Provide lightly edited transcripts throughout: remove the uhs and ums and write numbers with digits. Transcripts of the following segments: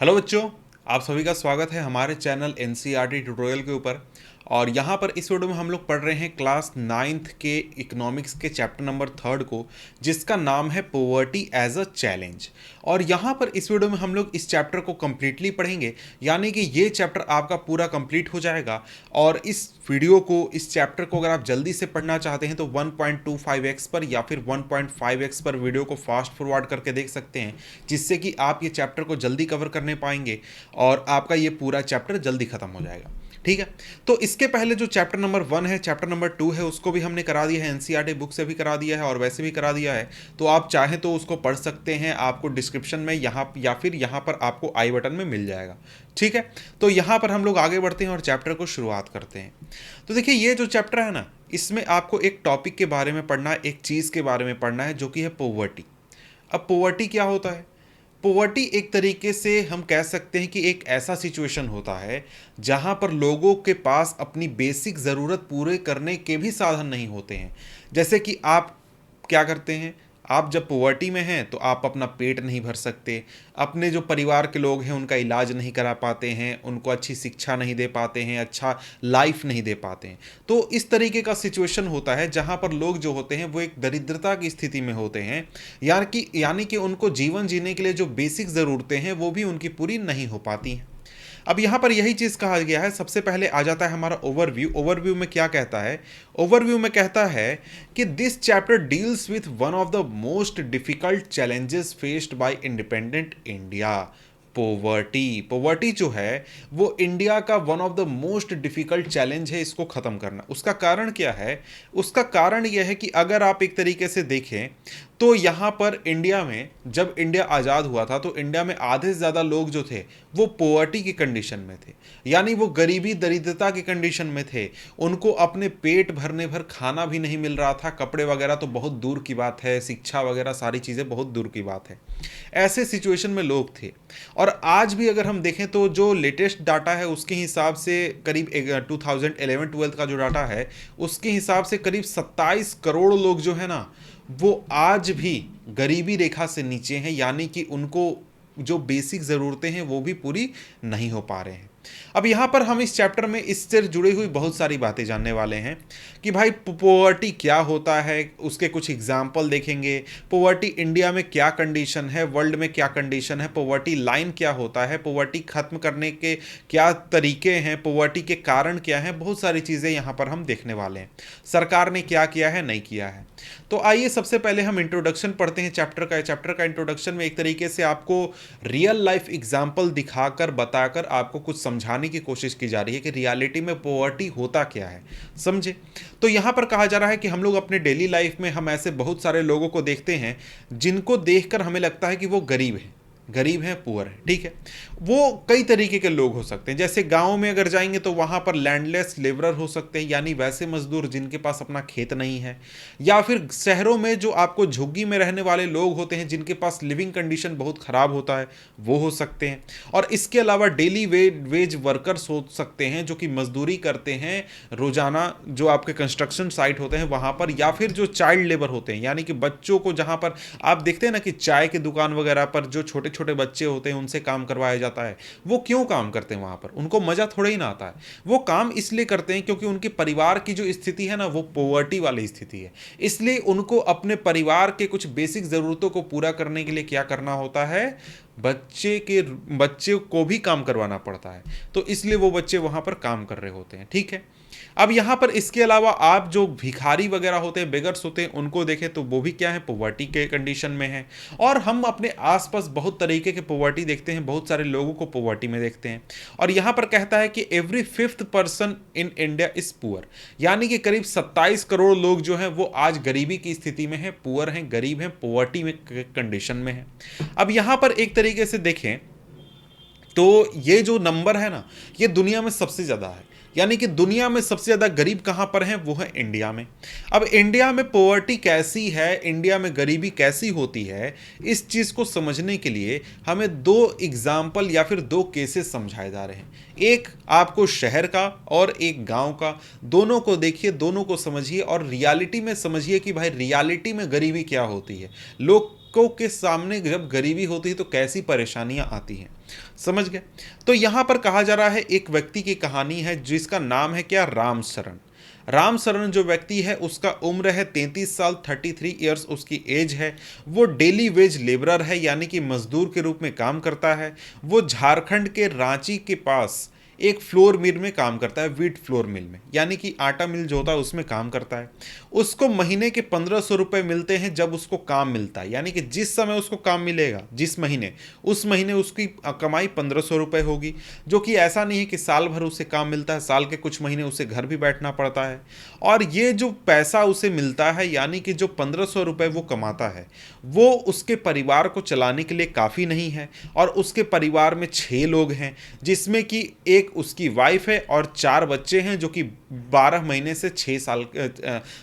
Hello बच्चों, आप सभी का स्वागत है हमारे चैनल एनसीईआरटी ट्यूटोरियल के ऊपर। और यहाँ पर इस वीडियो में हम लोग पढ़ रहे हैं क्लास 9th के इकोनॉमिक्स के चैप्टर नंबर 3 को, जिसका नाम है पोवर्टी एज अ चैलेंज। और यहाँ पर इस वीडियो में हम लोग इस चैप्टर को कम्प्लीटली पढ़ेंगे, यानी कि ये चैप्टर आपका पूरा कंप्लीट हो जाएगा। और इस वीडियो को, इस चैप्टर को अगर आप जल्दी से पढ़ना चाहते हैं तो 1.25x पर या फिर 1.5x पर वीडियो को फास्ट फॉरवर्ड करके देख सकते हैं, जिससे कि आप ये चैप्टर को जल्दी कवर करने पाएंगे और आपका ये पूरा चैप्टर जल्दी खत्म हो जाएगा। ठीक है, तो इसके पहले जो चैप्टर नंबर 1 है, चैप्टर नंबर 2 है, उसको भी हमने करा दिया है, एनसीईआरटी बुक से भी करा दिया है और वैसे भी करा दिया है। तो आप चाहें तो उसको पढ़ सकते हैं, आपको डिस्क्रिप्शन में यहाँ या फिर यहाँ पर आपको आई बटन में मिल जाएगा। ठीक है, तो यहाँ पर हम लोग आगे बढ़ते हैं और चैप्टर को शुरुआत करते हैं। तो देखिए, ये जो चैप्टर है ना, इसमें आपको एक टॉपिक के बारे में पढ़ना है, एक चीज़ के बारे में पढ़ना है, जो कि है पोवर्टी। अब पोवर्टी क्या होता है? पोवर्टी एक तरीके से हम कह सकते हैं कि एक ऐसा सिचुएशन होता है जहां पर लोगों के पास अपनी बेसिक ज़रूरत पूरे करने के भी साधन नहीं होते हैं। जैसे कि आप क्या करते हैं, आप जब पोवर्टी में हैं तो आप अपना पेट नहीं भर सकते, अपने जो परिवार के लोग हैं उनका इलाज नहीं करा पाते हैं, उनको अच्छी शिक्षा नहीं दे पाते हैं, अच्छा लाइफ नहीं दे पाते हैं। तो इस तरीके का सिचुएशन होता है जहां पर लोग जो होते हैं वो एक दरिद्रता की स्थिति में होते हैं, यानी कि उनको जीवन जीने के लिए जो बेसिक ज़रूरतें हैं वो भी उनकी पूरी नहीं हो पाती हैं। अब यहाँ पर यही चीज़ कहा गया है। सबसे पहले आ जाता है हमारा ओवरव्यू। ओवरव्यू में क्या कहता है? ओवरव्यू में कहता है कि this chapter deals with one of the most difficult challenges faced by independent India. Poverty, poverty जो है वो इंडिया का one of the most difficult challenge है, इसको ख़त्म करना। उसका कारण क्या है? उसका कारण यह है कि अगर आप एक तरीके से देखें तो यहाँ पर इंडिया में, जब इंडिया आज़ाद हुआ था तो इंडिया में आधे से ज़्यादा लोग जो थे वो पोवर्टी की कंडीशन में थे, यानी वो गरीबी दरिद्रता की कंडीशन में थे। उनको अपने पेट भरने भर खाना भी नहीं मिल रहा था, कपड़े वगैरह तो बहुत दूर की बात है, शिक्षा वगैरह सारी चीज़ें बहुत दूर की बात है। ऐसे सिचुएशन में लोग थे। और आज भी अगर हम देखें तो जो लेटेस्ट डाटा है उसके हिसाब से करीब 2011-12 का जो डाटा है उसके हिसाब से करीब 27 करोड़ लोग जो है ना, वो आज भी गरीबी रेखा से नीचे हैं, यानी कि उनको जो बेसिक ज़रूरतें हैं वो भी पूरी नहीं हो पा रहे हैं। अब यहाँ पर हम इस चैप्टर में इससे जुड़ी हुई बहुत सारी बातें जानने वाले हैं कि भाई पोवर्टी क्या होता है, उसके कुछ एग्जाम्पल देखेंगे। पोवर्टी इंडिया में क्या कंडीशन है, वर्ल्ड में क्या कंडीशन है, पोवर्टी लाइन क्या होता है, पोवर्टी खत्म करने के क्या तरीके हैं, पोवर्टी के कारण क्या हैं, बहुत सारी चीज़ें यहाँ पर हम देखने वाले हैं। सरकार ने क्या किया है, नहीं किया है। तो आइए सबसे पहले हम इंट्रोडक्शन पढ़ते हैं चैप्टर का। चैप्टर का इंट्रोडक्शन में एक तरीके से आपको रियल लाइफ एग्जाम्पल दिखाकर बताकर आपको कुछ समझाने की कोशिश की जा रही है कि रियलिटी में पोवर्टी होता क्या है, समझे। तो यहाँ पर कहा जा रहा है कि हम लोग अपने डेली लाइफ में हम ऐसे बहुत सारे लोगों को देखते हैं जिनको देखकर हमें लगता है कि वो गरीब है, गरीब है, पुअर है। ठीक है, वो कई तरीके के लोग हो सकते हैं। जैसे गांव में अगर जाएंगे तो वहां पर लैंडलेस लेबरर हो सकते हैं, यानी वैसे मजदूर जिनके पास अपना खेत नहीं है। या फिर शहरों में जो आपको झुग्गी में रहने वाले लोग होते हैं जिनके पास लिविंग कंडीशन बहुत ख़राब होता है, वो हो सकते हैं। और इसके अलावा डेली वेज वर्कर्स हो सकते हैं जो कि मजदूरी करते हैं रोजाना, जो आपके कंस्ट्रक्शन साइट होते हैं वहां पर। या फिर जो चाइल्ड लेबर होते हैं, यानी कि बच्चों को, जहां पर आप देखते हैं ना कि चाय की दुकान वगैरह पर जो छोटे छोटे बच्चे होते हैं उनसे काम करवाया जाता है। वो क्यों काम करते हैं वहां पर? उनको मजा थोड़ा ही ना आता है। वो काम इसलिए करते हैं क्योंकि उनके परिवार की जो स्थिति है ना वो पोवर्टी वाली स्थिति है। इसलिए उनको अपने परिवार के कुछ बेसिक जरूरतों को पूरा करने के लिए क्या करना होता है, बच्चे को भी काम करवाना पड़ता है। तो इसलिए वो बच्चे वहां पर काम कर रहे होते हैं। ठीक है, अब यहाँ पर इसके अलावा आप जो भिखारी वगैरह होते हैं, बेगर्स होते हैं, उनको देखें तो वो भी क्या है, पोवर्टी के कंडीशन में है। और हम अपने आसपास बहुत तरीके के पोवर्टी देखते हैं, बहुत सारे लोगों को पोवर्टी में देखते हैं। और यहाँ पर कहता है कि every 5th person in India is poor, यानी कि करीब 27 करोड़ लोग जो हैं वो आज गरीबी की स्थिति में है, पुअर हैं, गरीब हैं, पोवर्टी में कंडीशन में है। अब यहाँ पर एक तरीके से देखें तो ये जो नंबर है ना, ये दुनिया में सबसे ज़्यादा है। यानी कि दुनिया में सबसे ज़्यादा गरीब कहाँ पर हैं, वो है इंडिया में। अब इंडिया में पोवर्टी कैसी है, इंडिया में गरीबी कैसी होती है, इस चीज़ को समझने के लिए हमें 2 एग्जाम्पल या फिर 2 केसेस समझाए जा रहे हैं। एक आपको शहर का और एक गांव का। दोनों को देखिए, दोनों को समझिए और रियलिटी में समझिए कि भाई रियलिटी में गरीबी क्या होती है, लोगों के सामने जब गरीबी होती है तो कैसी परेशानियां आती हैं। समझ गए। तो यहाँ पर कहा जा रहा है एक व्यक्ति की कहानी है जिसका नाम है क्या, रामशरण। रामशरण जो व्यक्ति है उसका उम्र है 33 साल, 33 ईयर्स उसकी एज है। वो डेली वेज लेबरर है, यानी कि मजदूर के रूप में काम करता है। वो झारखंड के रांची के पास एक फ्लोर मिल में काम करता है, व्हीट फ्लोर मिल में, यानी कि आटा मिल जो होता है उसमें काम करता है। उसको महीने के 1500 रुपये मिलते हैं जब उसको काम मिलता है, यानी कि जिस समय उसको काम मिलेगा जिस महीने, उस महीने उसकी कमाई 1500 रुपये होगी। जो कि ऐसा नहीं है कि साल भर उसे काम मिलता है, साल के कुछ महीने उसे घर भी बैठना पड़ता है। और ये जो पैसा उसे मिलता है, यानी कि जो 1500 रुपये वो कमाता है, वो उसके परिवार को चलाने के लिए काफ़ी नहीं है। और उसके परिवार में 6 लोग हैं, जिसमें कि एक उसकी वाइफ है और 4 बच्चे हैं जो कि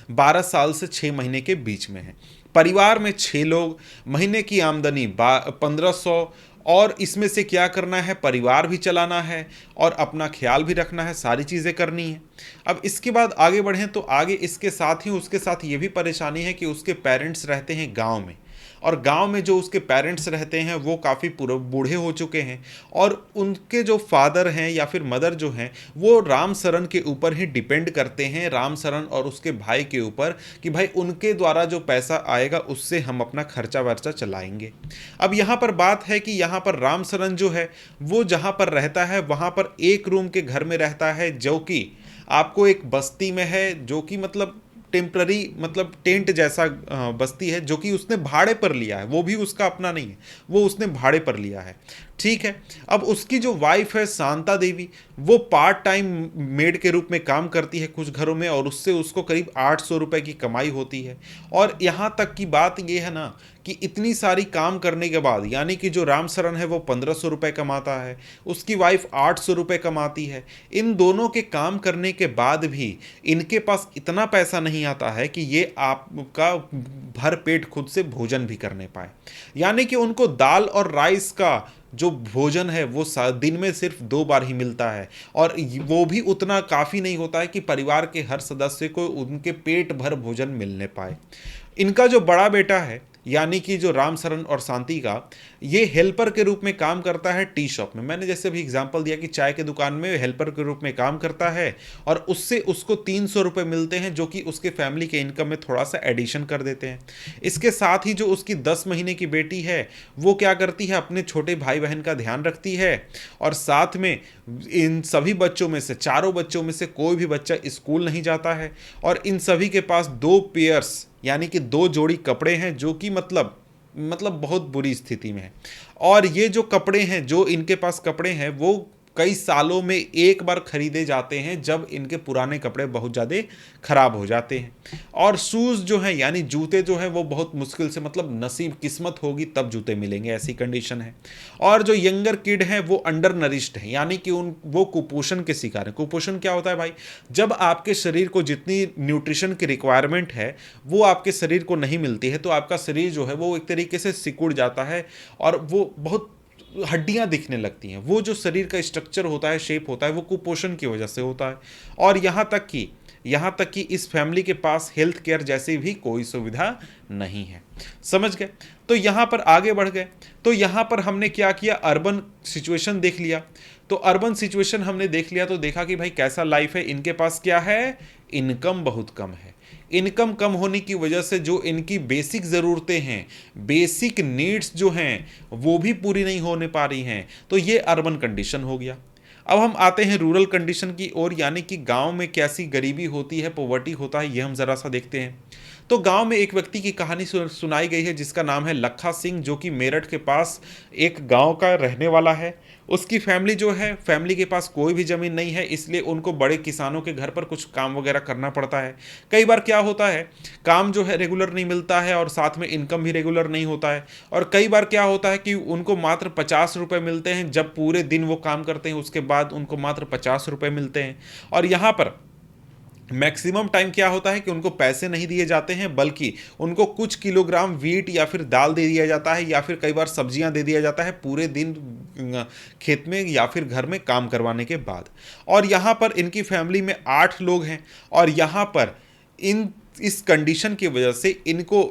12 साल से 6 महीने के बीच में हैं। परिवार में 6 लोग, महीने की आमदनी 1500। और इसमें से क्या करना है, परिवार भी चलाना है और अपना ख्याल भी रखना है, सारी चीज़ें करनी है। अब इसके बाद आगे बढ़ें तो आगे इसके साथ ही उसके साथ ये भी परेशानी है कि उसके पेरेंट्स रहते हैं गांव में। और गांव में जो उसके पेरेंट्स रहते हैं वो काफ़ी बूढ़े हो चुके हैं। और उनके जो फादर हैं या फिर मदर जो हैं वो रामशरण के ऊपर ही डिपेंड करते हैं, रामशरण और उसके भाई के ऊपर, कि भाई उनके द्वारा जो पैसा आएगा उससे हम अपना खर्चा वर्चा चलाएंगे। अब यहाँ पर बात है कि यहाँ पर रामशरण जो है वो जहाँ पर रहता है वहाँ पर एक रूम के घर में रहता है, जो कि आपको एक बस्ती में है, जो कि मतलब टेम्प्ररी मतलब टेंट जैसा बस्ती है, जो कि उसने भाड़े पर लिया है, वो भी उसका अपना नहीं है, वो उसने भाड़े पर लिया है। ठीक है। अब उसकी जो वाइफ है शांता देवी, वो पार्ट टाइम मेड के रूप में काम करती है कुछ घरों में, और उससे उसको करीब 800 रुपये की कमाई होती है। और यहाँ तक की बात ये है ना कि इतनी सारी काम करने के बाद, यानी कि जो रामशरण है वो 1500 रुपये कमाता है, उसकी वाइफ 800 रुपये कमाती है। इन दोनों के काम करने के बाद भी इनके पास इतना पैसा नहीं आता है कि ये आपका भर पेट खुद से भोजन भी करने पाए। यानी कि उनको दाल और राइस का जो भोजन है वो दिन में सिर्फ 2 बार ही मिलता है। और वो भी उतना काफ़ी नहीं होता है कि परिवार के हर सदस्य को उनके पेट भर भोजन मिलने पाए। इनका जो बड़ा बेटा है, यानी कि जो रामशरण और शांति का, ये हेल्पर के रूप में काम करता है टी शॉप में। मैंने जैसे भी एग्जांपल दिया कि चाय के दुकान में हेल्पर के रूप में काम करता है, और उससे उसको 300 रुपये मिलते हैं, जो कि उसके फैमिली के इनकम में थोड़ा सा एडिशन कर देते हैं। इसके साथ ही जो उसकी 10 महीने की बेटी है वो क्या करती है, अपने छोटे भाई बहन का ध्यान रखती है। और साथ में इन सभी बच्चों में से, चारों बच्चों में से कोई भी बच्चा स्कूल नहीं जाता है, और इन सभी के पास 2 पेयर्स यानी कि 2 जोड़ी कपड़े हैं, जो कि मतलब बहुत बुरी स्थिति में है। और ये जो कपड़े हैं, जो इनके पास कपड़े हैं, वो कई सालों में एक बार खरीदे जाते हैं, जब इनके पुराने कपड़े बहुत ज़्यादा खराब हो जाते हैं। और शूज़ जो हैं यानी जूते जो हैं वो बहुत मुश्किल से, मतलब नसीब किस्मत होगी तब जूते मिलेंगे, ऐसी कंडीशन है। और जो यंगर किड हैं वो अंडर नरिश्ड हैं, यानी कि वो कुपोषण के शिकार हैं। कुपोषण क्या होता है भाई, जब आपके शरीर को जितनी न्यूट्रिशन की रिक्वायरमेंट है वो आपके शरीर को नहीं मिलती है, तो आपका शरीर जो है वो एक तरीके से सिकुड़ जाता है, और वो बहुत हड्डियां दिखने लगती हैं। वो जो शरीर का स्ट्रक्चर होता है, शेप होता है, वो कुपोषण की वजह से होता है। और यहाँ तक कि इस फैमिली के पास हेल्थ केयर जैसी भी कोई सुविधा नहीं है। समझ गए। तो यहाँ पर आगे बढ़ गए, तो यहाँ पर हमने क्या किया, अर्बन सिचुएशन देख लिया। तो अर्बन सिचुएशन हमने देख लिया तो देखा कि भाई कैसा लाइफ है। इनके पास क्या है, इनकम बहुत कम है। इनकम कम होने की वजह से जो इनकी बेसिक ज़रूरतें हैं, बेसिक नीड्स जो हैं, वो भी पूरी नहीं होने पा रही हैं। तो ये अर्बन कंडीशन हो गया। अब हम आते हैं रूरल कंडीशन की ओर, यानी कि गांव में कैसी गरीबी होती है, पॉवर्टी होता है, ये हम ज़रा सा देखते हैं। तो गांव में एक व्यक्ति की कहानी सुनाई गई है जिसका नाम है लखा सिंह, जो कि मेरठ के पास एक गांव का रहने वाला है। उसकी फैमिली जो है, फैमिली के पास कोई भी ज़मीन नहीं है, इसलिए उनको बड़े किसानों के घर पर कुछ काम वगैरह करना पड़ता है। कई बार क्या होता है, काम जो है रेगुलर नहीं मिलता है, और साथ में इनकम भी रेगुलर नहीं होता है। और कई बार क्या होता है कि उनको मात्र 50 रुपये मिलते हैं, जब पूरे दिन वो काम करते हैं उसके बाद उनको मात्र 50 रुपये मिलते हैं। और यहाँ पर मैक्सिमम टाइम क्या होता है कि उनको पैसे नहीं दिए जाते हैं, बल्कि उनको कुछ किलोग्राम वीट या फिर दाल दे दिया जाता है, या फिर कई बार सब्जियां दे दिया जाता है पूरे दिन खेत में या फिर घर में काम करवाने के बाद। और यहाँ पर इनकी फैमिली में 8 लोग हैं, और यहाँ पर इस कंडीशन की वजह से इनको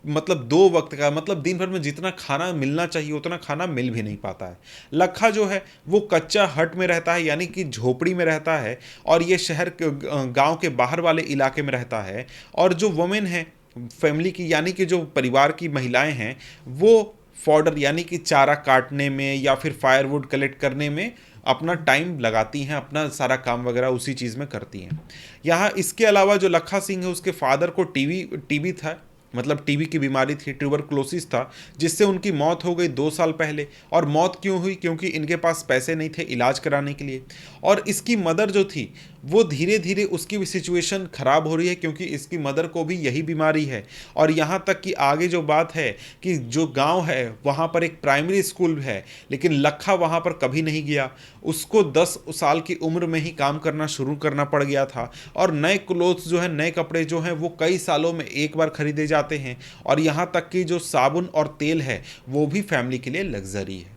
मतलब 2 वक्त का, मतलब दिन भर में जितना खाना मिलना चाहिए उतना खाना मिल भी नहीं पाता है। लखा जो है वो कच्चा हट में रहता है, यानी कि झोपड़ी में रहता है, और ये शहर के गांव के बाहर वाले इलाके में रहता है। और जो वुमेन है फैमिली की, यानी कि जो परिवार की महिलाएं हैं, वो फॉडर यानी कि चारा काटने में या फिर फायरवुड कलेक्ट करने में अपना टाइम लगाती हैं, अपना सारा काम वगैरह उसी चीज़ में करती हैं। यहाँ इसके अलावा जो लखा सिंह है उसके फादर को टीबी टीबी था, मतलब टीबी की बीमारी थी, ट्यूबरकुलोसिस था, जिससे उनकी मौत हो गई 2 साल पहले। और मौत क्यों हुई? क्योंकि इनके पास पैसे नहीं थे इलाज कराने के लिए। और इसकी मदर जो थी वो धीरे धीरे उसकी भी सिचुएशन ख़राब हो रही है, क्योंकि इसकी मदर को भी यही बीमारी है। और यहाँ तक कि आगे जो बात है कि जो गांव है वहाँ पर एक प्राइमरी स्कूल है, लेकिन लखा वहाँ पर कभी नहीं गया। उसको 10 साल की उम्र में ही काम करना शुरू करना पड़ गया था। और नए क्लोथ्स जो है, नए कपड़े जो हैं, वो कई सालों में एक बार खरीदे जाते हैं। और यहाँ तक कि जो साबुन और तेल है वो भी फैमिली के लिए लग्जरी है।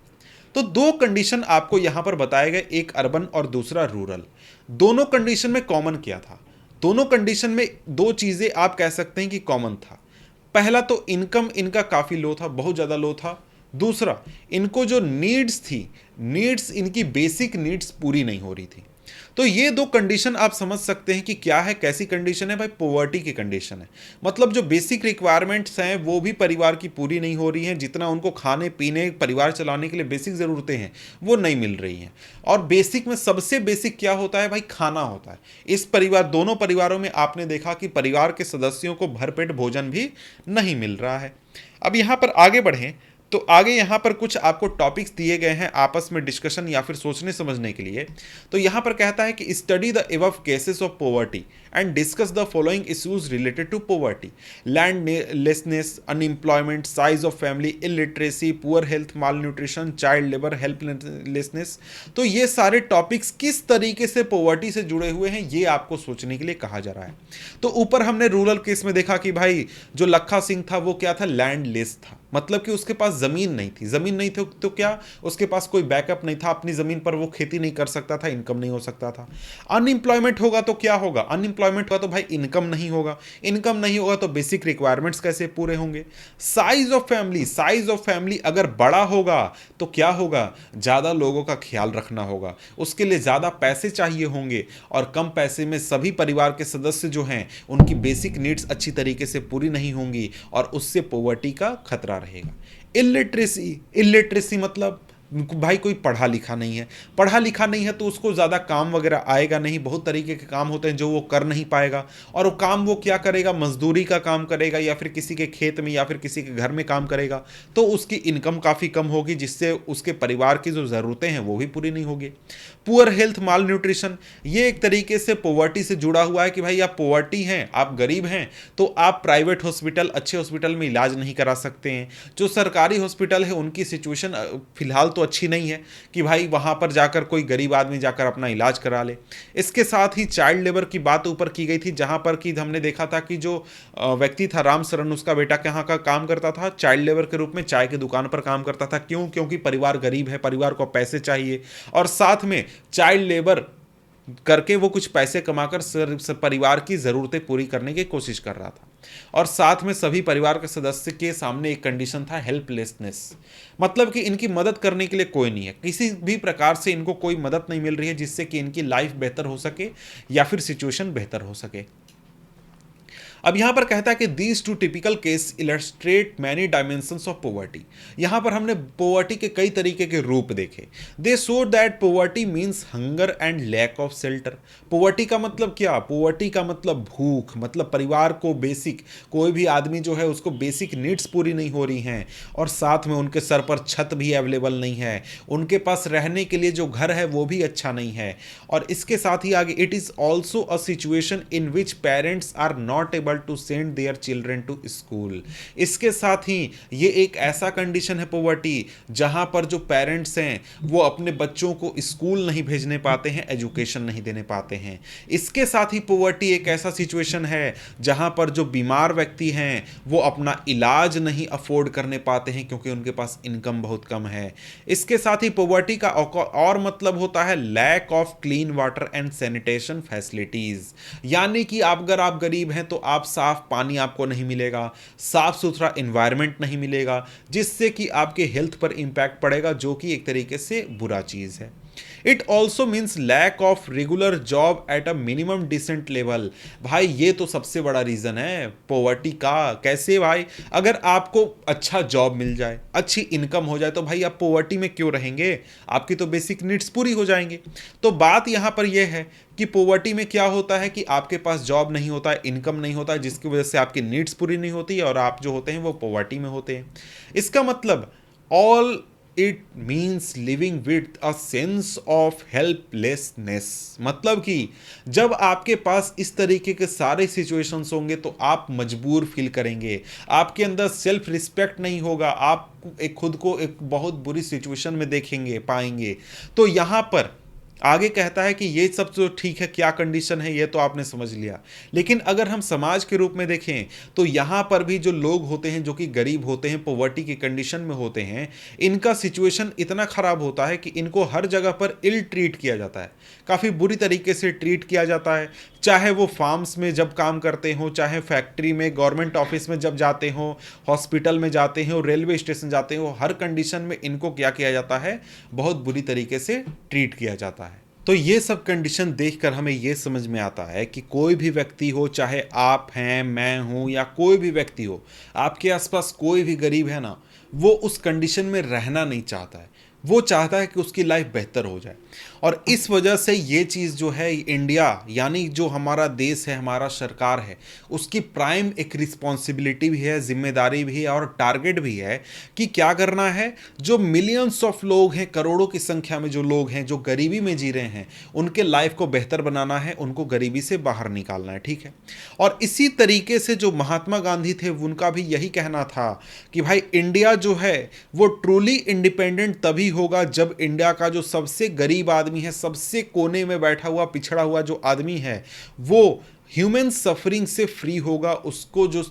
तो 2 कंडीशन आपको यहां पर बताए गए, एक अर्बन और दूसरा रूरल। दोनों कंडीशन में कॉमन क्या था? दोनों कंडीशन में 2 चीजें आप कह सकते हैं कि कॉमन था। पहला तो इनकम इनका काफी लो था, बहुत ज्यादा लो था। दूसरा, इनको जो नीड्स थी, नीड्स इनकी बेसिक नीड्स पूरी नहीं हो रही थी। तो ये 2 कंडीशन आप समझ सकते हैं कि क्या है, कैसी कंडीशन है भाई? पॉवर्टी की कंडीशन है। मतलब जो बेसिक रिक्वायरमेंट्स हैं वो भी परिवार की पूरी नहीं हो रही हैं, जितना उनको खाने पीने परिवार चलाने के लिए बेसिक ज़रूरतें हैं वो नहीं मिल रही हैं। और बेसिक में सबसे बेसिक क्या होता है भाई? खाना होता है। इस परिवार, दोनों परिवारों में आपने देखा कि परिवार के सदस्यों को भरपेट भोजन भी नहीं मिल रहा है। अब यहाँ पर आगे बढ़ें तो आगे यहाँ पर कुछ आपको टॉपिक्स दिए गए हैं आपस में डिस्कशन या फिर सोचने समझने के लिए। तो यहाँ पर कहता है कि study the above cases of poverty and discuss the following issues related to poverty: landlessness, unemployment, size of family, illiteracy, poor health, malnutrition, child labour, helplessness. तो ये सारे टॉपिक्स किस तरीके से पॉवर्टी से जुड़े हुए हैं ये आपको सोचने के लिए कहा जा रहा है। तो ऊपर हमने रूरल केस में देखा कि भाई जो लखा सिंह था वो क्या था? लैंडलेस था, मतलब कि उसके पास जमीन नहीं थी। जमीन नहीं थी तो क्या, उसके पास कोई बैकअप नहीं था, अपनी जमीन पर वो खेती नहीं कर सकता था, इनकम नहीं हो सकता था। अनएम्प्लॉयमेंट होगा तो क्या होगा? अनएम्प्लॉयमेंट होगा तो भाई इनकम नहीं होगा, इनकम नहीं होगा तो बेसिक रिक्वायरमेंट्स कैसे पूरे होंगे? Size of family, size of family अगर बड़ा होगा तो क्या होगा? ज़्यादा लोगों का ख्याल रखना होगा, उसके लिए ज़्यादा पैसे चाहिए होंगे, और कम पैसे में सभी परिवार के सदस्य जो हैं उनकी बेसिक नीड्स अच्छी तरीके से पूरी नहीं होंगी, और उससे पॉवर्टी का खतरा रहेगा। इलिटरेसी, इलिटरेसी मतलब भाई कोई पढ़ा लिखा नहीं है। पढ़ा लिखा नहीं है तो उसको ज़्यादा काम वगैरह आएगा नहीं, बहुत तरीके के काम होते हैं जो वो कर नहीं पाएगा। और वो काम वो क्या करेगा? मजदूरी का काम करेगा, या फिर किसी के खेत में या फिर किसी के घर में काम करेगा, तो उसकी इनकम काफ़ी कम होगी, जिससे उसके परिवार की जो ज़रूरतें हैं वो भी पूरी नहीं होगी। पुअर हेल्थ, माल न्यूट्रिशन, ये एक तरीके से पॉवर्टी से जुड़ा हुआ है कि भाई आप पॉवर्टी हैं, आप गरीब हैं, तो आप प्राइवेट हॉस्पिटल, अच्छे हॉस्पिटल में इलाज नहीं करा सकते हैं। जो सरकारी हॉस्पिटल है उनकी सिचुएशन फिलहाल तो अच्छी नहीं है कि भाई वहाँ पर जाकर कोई गरीब आदमी जाकर अपना इलाज करा ले। इसके साथ ही चाइल्ड लेबर की बात ऊपर की गई थी, जहाँ पर कि हमने देखा था कि जो व्यक्ति था राम शरण, उसका बेटा कहाँ का काम करता था? चाइल्ड लेबर के रूप में चाय की दुकान पर काम करता था। क्यों? क्योंकि परिवार गरीब है, परिवार को पैसे चाहिए, और साथ में चाइल्ड लेबर करके वो कुछ पैसे कमाकर परिवार की ज़रूरतें पूरी करने की कोशिश कर रहा था। और साथ में सभी परिवार के सदस्य के सामने एक कंडीशन था, हेल्पलेसनेस, मतलब कि इनकी मदद करने के लिए कोई नहीं है, किसी भी प्रकार से इनको कोई मदद नहीं मिल रही है जिससे कि इनकी लाइफ बेहतर हो सके या फिर सिचुएशन बेहतर हो सके। अब यहां पर कहता है कि these two typical case illustrate many dimensions of poverty. यहां पर हमने पॉवर्टी के कई तरीके के रूप देखे। They show that poverty means hunger and lack of shelter. Poverty का मतलब क्या? पॉवर्टी का मतलब भूख, मतलब परिवार को बेसिक, कोई भी आदमी जो है उसको बेसिक नीड्स पूरी नहीं हो रही हैं, और साथ में उनके सर पर छत भी अवेलेबल नहीं है, उनके पास रहने के लिए जो घर है वो भी अच्छा नहीं है। और इसके साथ ही आगे, it is also a situation in which parents are not able to send their children to school. इसके साथ ही ये एक ऐसा कंडीशन है पॉवर्टी जहां पर जो पेरेंट्स हैं वो अपने बच्चों को स्कूल नहीं भेजने पाते हैं, एजुकेशन नहीं देने पाते हैं। इसके साथ ही पॉवर्टी एक ऐसा सिचुएशन है जहां पर जो बीमार व्यक्ति हैं वो अपना इलाज नहीं अफोर्ड करने पाते हैं क्योंकि उनके पास इनकम बहुत कम है। इसके साथ ही पॉवर्टी का और मतलब होता है lack of clean water and sanitation facilities, यानी कि अगर आप गरीब हैं तो आप साफ साफ पानी आपको नहीं मिलेगा, साफ सुथरा इन्वायरमेंट नहीं मिलेगा, जिससे कि आपके हेल्थ पर इम्पैक्ट पड़ेगा, जो कि एक तरीके से बुरा चीज़ है। It also means lack of regular job at a minimum decent level. भाई ये तो सबसे बड़ा रीज़न है पॉवर्टी का। कैसे भाई? अगर आपको अच्छा जॉब मिल जाए, अच्छी इनकम हो जाए, तो भाई आप पॉवर्टी में क्यों रहेंगे? आपकी तो बेसिक नीड्स पूरी हो जाएंगी। तो बात यहाँ पर यह है कि पॉवर्टी में क्या होता है कि आपके पास जॉब नहीं होता है, इनकम नहीं होता है, जिसकी वजह से आपकी नीड्स पूरी नहीं होती है और आप जो होते हैं वो पॉवर्टी में होते हैं। इसका मतलब all it means living with a sense of helplessness. मतलब कि जब आपके पास इस तरीके के सारे सिचुएशंस होंगे तो आप मजबूर फील करेंगे, आपके अंदर सेल्फ रिस्पेक्ट नहीं होगा, आप एक खुद को एक बहुत बुरी सिचुएशन में देखेंगे पाएंगे। तो यहाँ पर आगे कहता है कि ये सब तो ठीक है, क्या कंडीशन है ये तो आपने समझ लिया, लेकिन अगर हम समाज के रूप में देखें तो यहाँ पर भी जो लोग होते हैं जो कि गरीब होते हैं, पॉवर्टी की कंडीशन में होते हैं, इनका सिचुएशन इतना ख़राब होता है कि इनको हर जगह पर इल ट्रीट किया जाता है, काफ़ी बुरी तरीके से ट्रीट किया जाता है। चाहे वो फार्म्स में जब काम करते हों, चाहे फैक्ट्री में, गवर्नमेंट ऑफिस में जब जाते हों, हॉस्पिटल में जाते हो, रेलवे स्टेशन जाते हो, हर कंडीशन में इनको क्या किया जाता है? बहुत बुरी तरीके से ट्रीट किया जाता है। तो ये सब कंडीशन देखकर हमें ये समझ में आता है कि कोई भी व्यक्ति हो, चाहे आप हैं, मैं हूं, या कोई भी व्यक्ति हो, आपके आसपास कोई भी गरीब है ना, वो उस कंडीशन में रहना नहीं चाहता है। वो चाहता है कि उसकी लाइफ बेहतर हो जाए। और इस वजह से ये चीज़ जो है इंडिया, यानी जो हमारा देश है, हमारा सरकार है, उसकी प्राइम एक रिस्पॉन्सिबिलिटी भी है, जिम्मेदारी भी है और टारगेट भी है कि क्या करना है। जो मिलियंस ऑफ लोग हैं, करोड़ों की संख्या में जो लोग हैं जो गरीबी में जी रहे हैं, उनके लाइफ को बेहतर बनाना है, उनको गरीबी से बाहर निकालना है। ठीक है। और इसी तरीके से जो महात्मा गांधी थे, उनका भी यही कहना था कि भाई इंडिया जो है वो ट्रूली इंडिपेंडेंट तभी होगा जब इंडिया का जो सबसे गरीब आदमी है, सबसे कोने में बैठा हुआ पिछड़ा हुआ जो आदमी है, वो ह्यूमन सफरिंग से फ्री होगा। उसको जो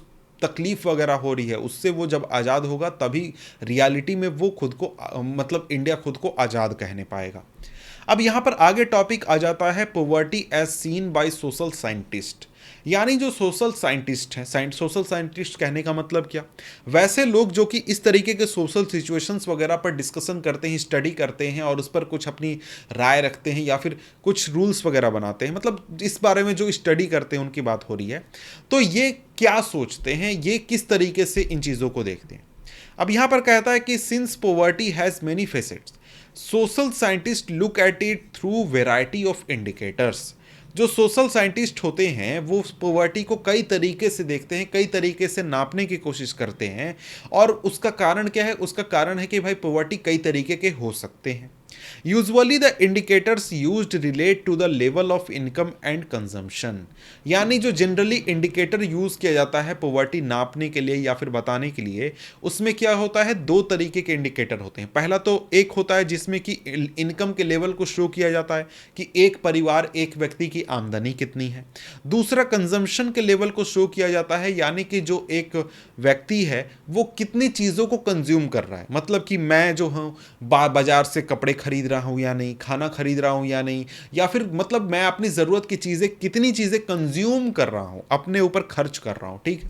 तकलीफ वगैरह हो रही है उससे वो जब आज़ाद होगा, तभी रियलिटी में वो खुद को मतलब इंडिया खुद को आज़ाद कहने पाएगा। अब यहाँ पर आगे टॉपिक आ जाता है poverty as seen by social scientist. यानी जो सोशल साइंटिस्ट हैं, सोशल साइंटिस्ट कहने का मतलब क्या? वैसे लोग जो कि इस तरीके के सोशल सिचुएशंस वगैरह पर डिस्कशन करते हैं, स्टडी करते हैं और उस पर कुछ अपनी राय रखते हैं या फिर कुछ रूल्स वगैरह बनाते हैं, मतलब इस बारे में जो स्टडी करते हैं उनकी बात हो रही है। तो ये क्या सोचते हैं, ये किस तरीके से इन चीज़ों को देखते हैं? अब यहाँ पर कहता है कि since poverty has many facets, social scientist look at it through variety of indicators. जो सोशल साइंटिस्ट होते हैं वो पॉवर्टी को कई तरीके से देखते हैं, कई तरीके से नापने की कोशिश करते हैं। और उसका कारण क्या है? उसका कारण है कि भाई पॉवर्टी कई तरीके के हो सकते हैं। Usually the indicators used relate to the level of income and consumption. यानी जो जनरली इंडिकेटर यूज किया जाता है पॉवर्टी नापने के लिए या फिर बताने के लिए, उसमें क्या होता है? दो तरीके के इंडिकेटर होते हैं। पहला तो एक होता है जिसमें कि इनकम के लेवल को शो किया जाता है कि एक परिवार, एक व्यक्ति की आमदनी कितनी है। दूसरा कंजम्पशन के लेवल को शो किया जाता है, यानी कि जो एक व्यक्ति है वो कितनी चीज़ों को कंज्यूम कर रहा है। मतलब कि मैं जो हूँ बाजार से कपड़े खरीद रहा हूँ या नहीं, खाना खरीद रहा हूँ या नहीं, या फिर मतलब मैं अपनी ज़रूरत की चीज़ें, कितनी चीज़ें कंज्यूम कर रहा हूँ, अपने ऊपर खर्च कर रहा हूँ। ठीक।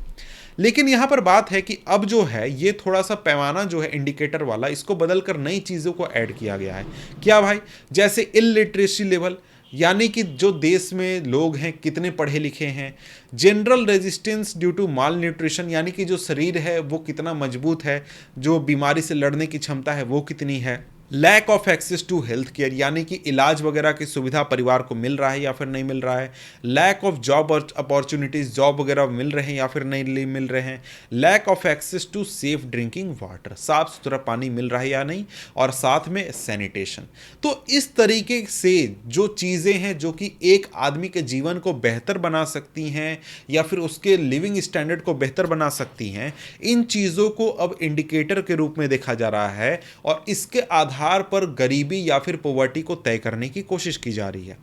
लेकिन यहाँ पर बात है कि अब जो है ये थोड़ा सा पैमाना जो है इंडिकेटर वाला, इसको बदलकर नई चीज़ों को ऐड किया गया है। क्या भाई? जैसे इलिटरेसी लेवल, यानी कि जो देश में लोग हैं कितने पढ़े लिखे हैं। General resistance due to malnutrition, यानी कि जो शरीर है वो कितना मजबूत है, जो बीमारी से लड़ने की क्षमता है वो कितनी है। Lack of access to health care, यानी कि इलाज वगैरह की सुविधा परिवार को मिल रहा है या फिर नहीं मिल रहा है। Lack of job opportunities, job वगैरह मिल रहे हैं या फिर नहीं मिल रहे हैं। Lack of access to safe drinking water, साफ सुथरा पानी मिल रहा है या नहीं, और साथ में सैनिटेशन। तो इस तरीके से जो चीज़ें हैं जो कि एक आदमी के जीवन को बेहतर बना सकती हैं या फिर उसके लिविंग स्टैंडर्ड को बेहतर बना सकती हैं, इन चीज़ों को अब इंडिकेटर के रूप में देखा जा रहा है और इसके आधार आधार पर गरीबी या फिर पॉवर्टी को तय करने की कोशिश की जा रही है।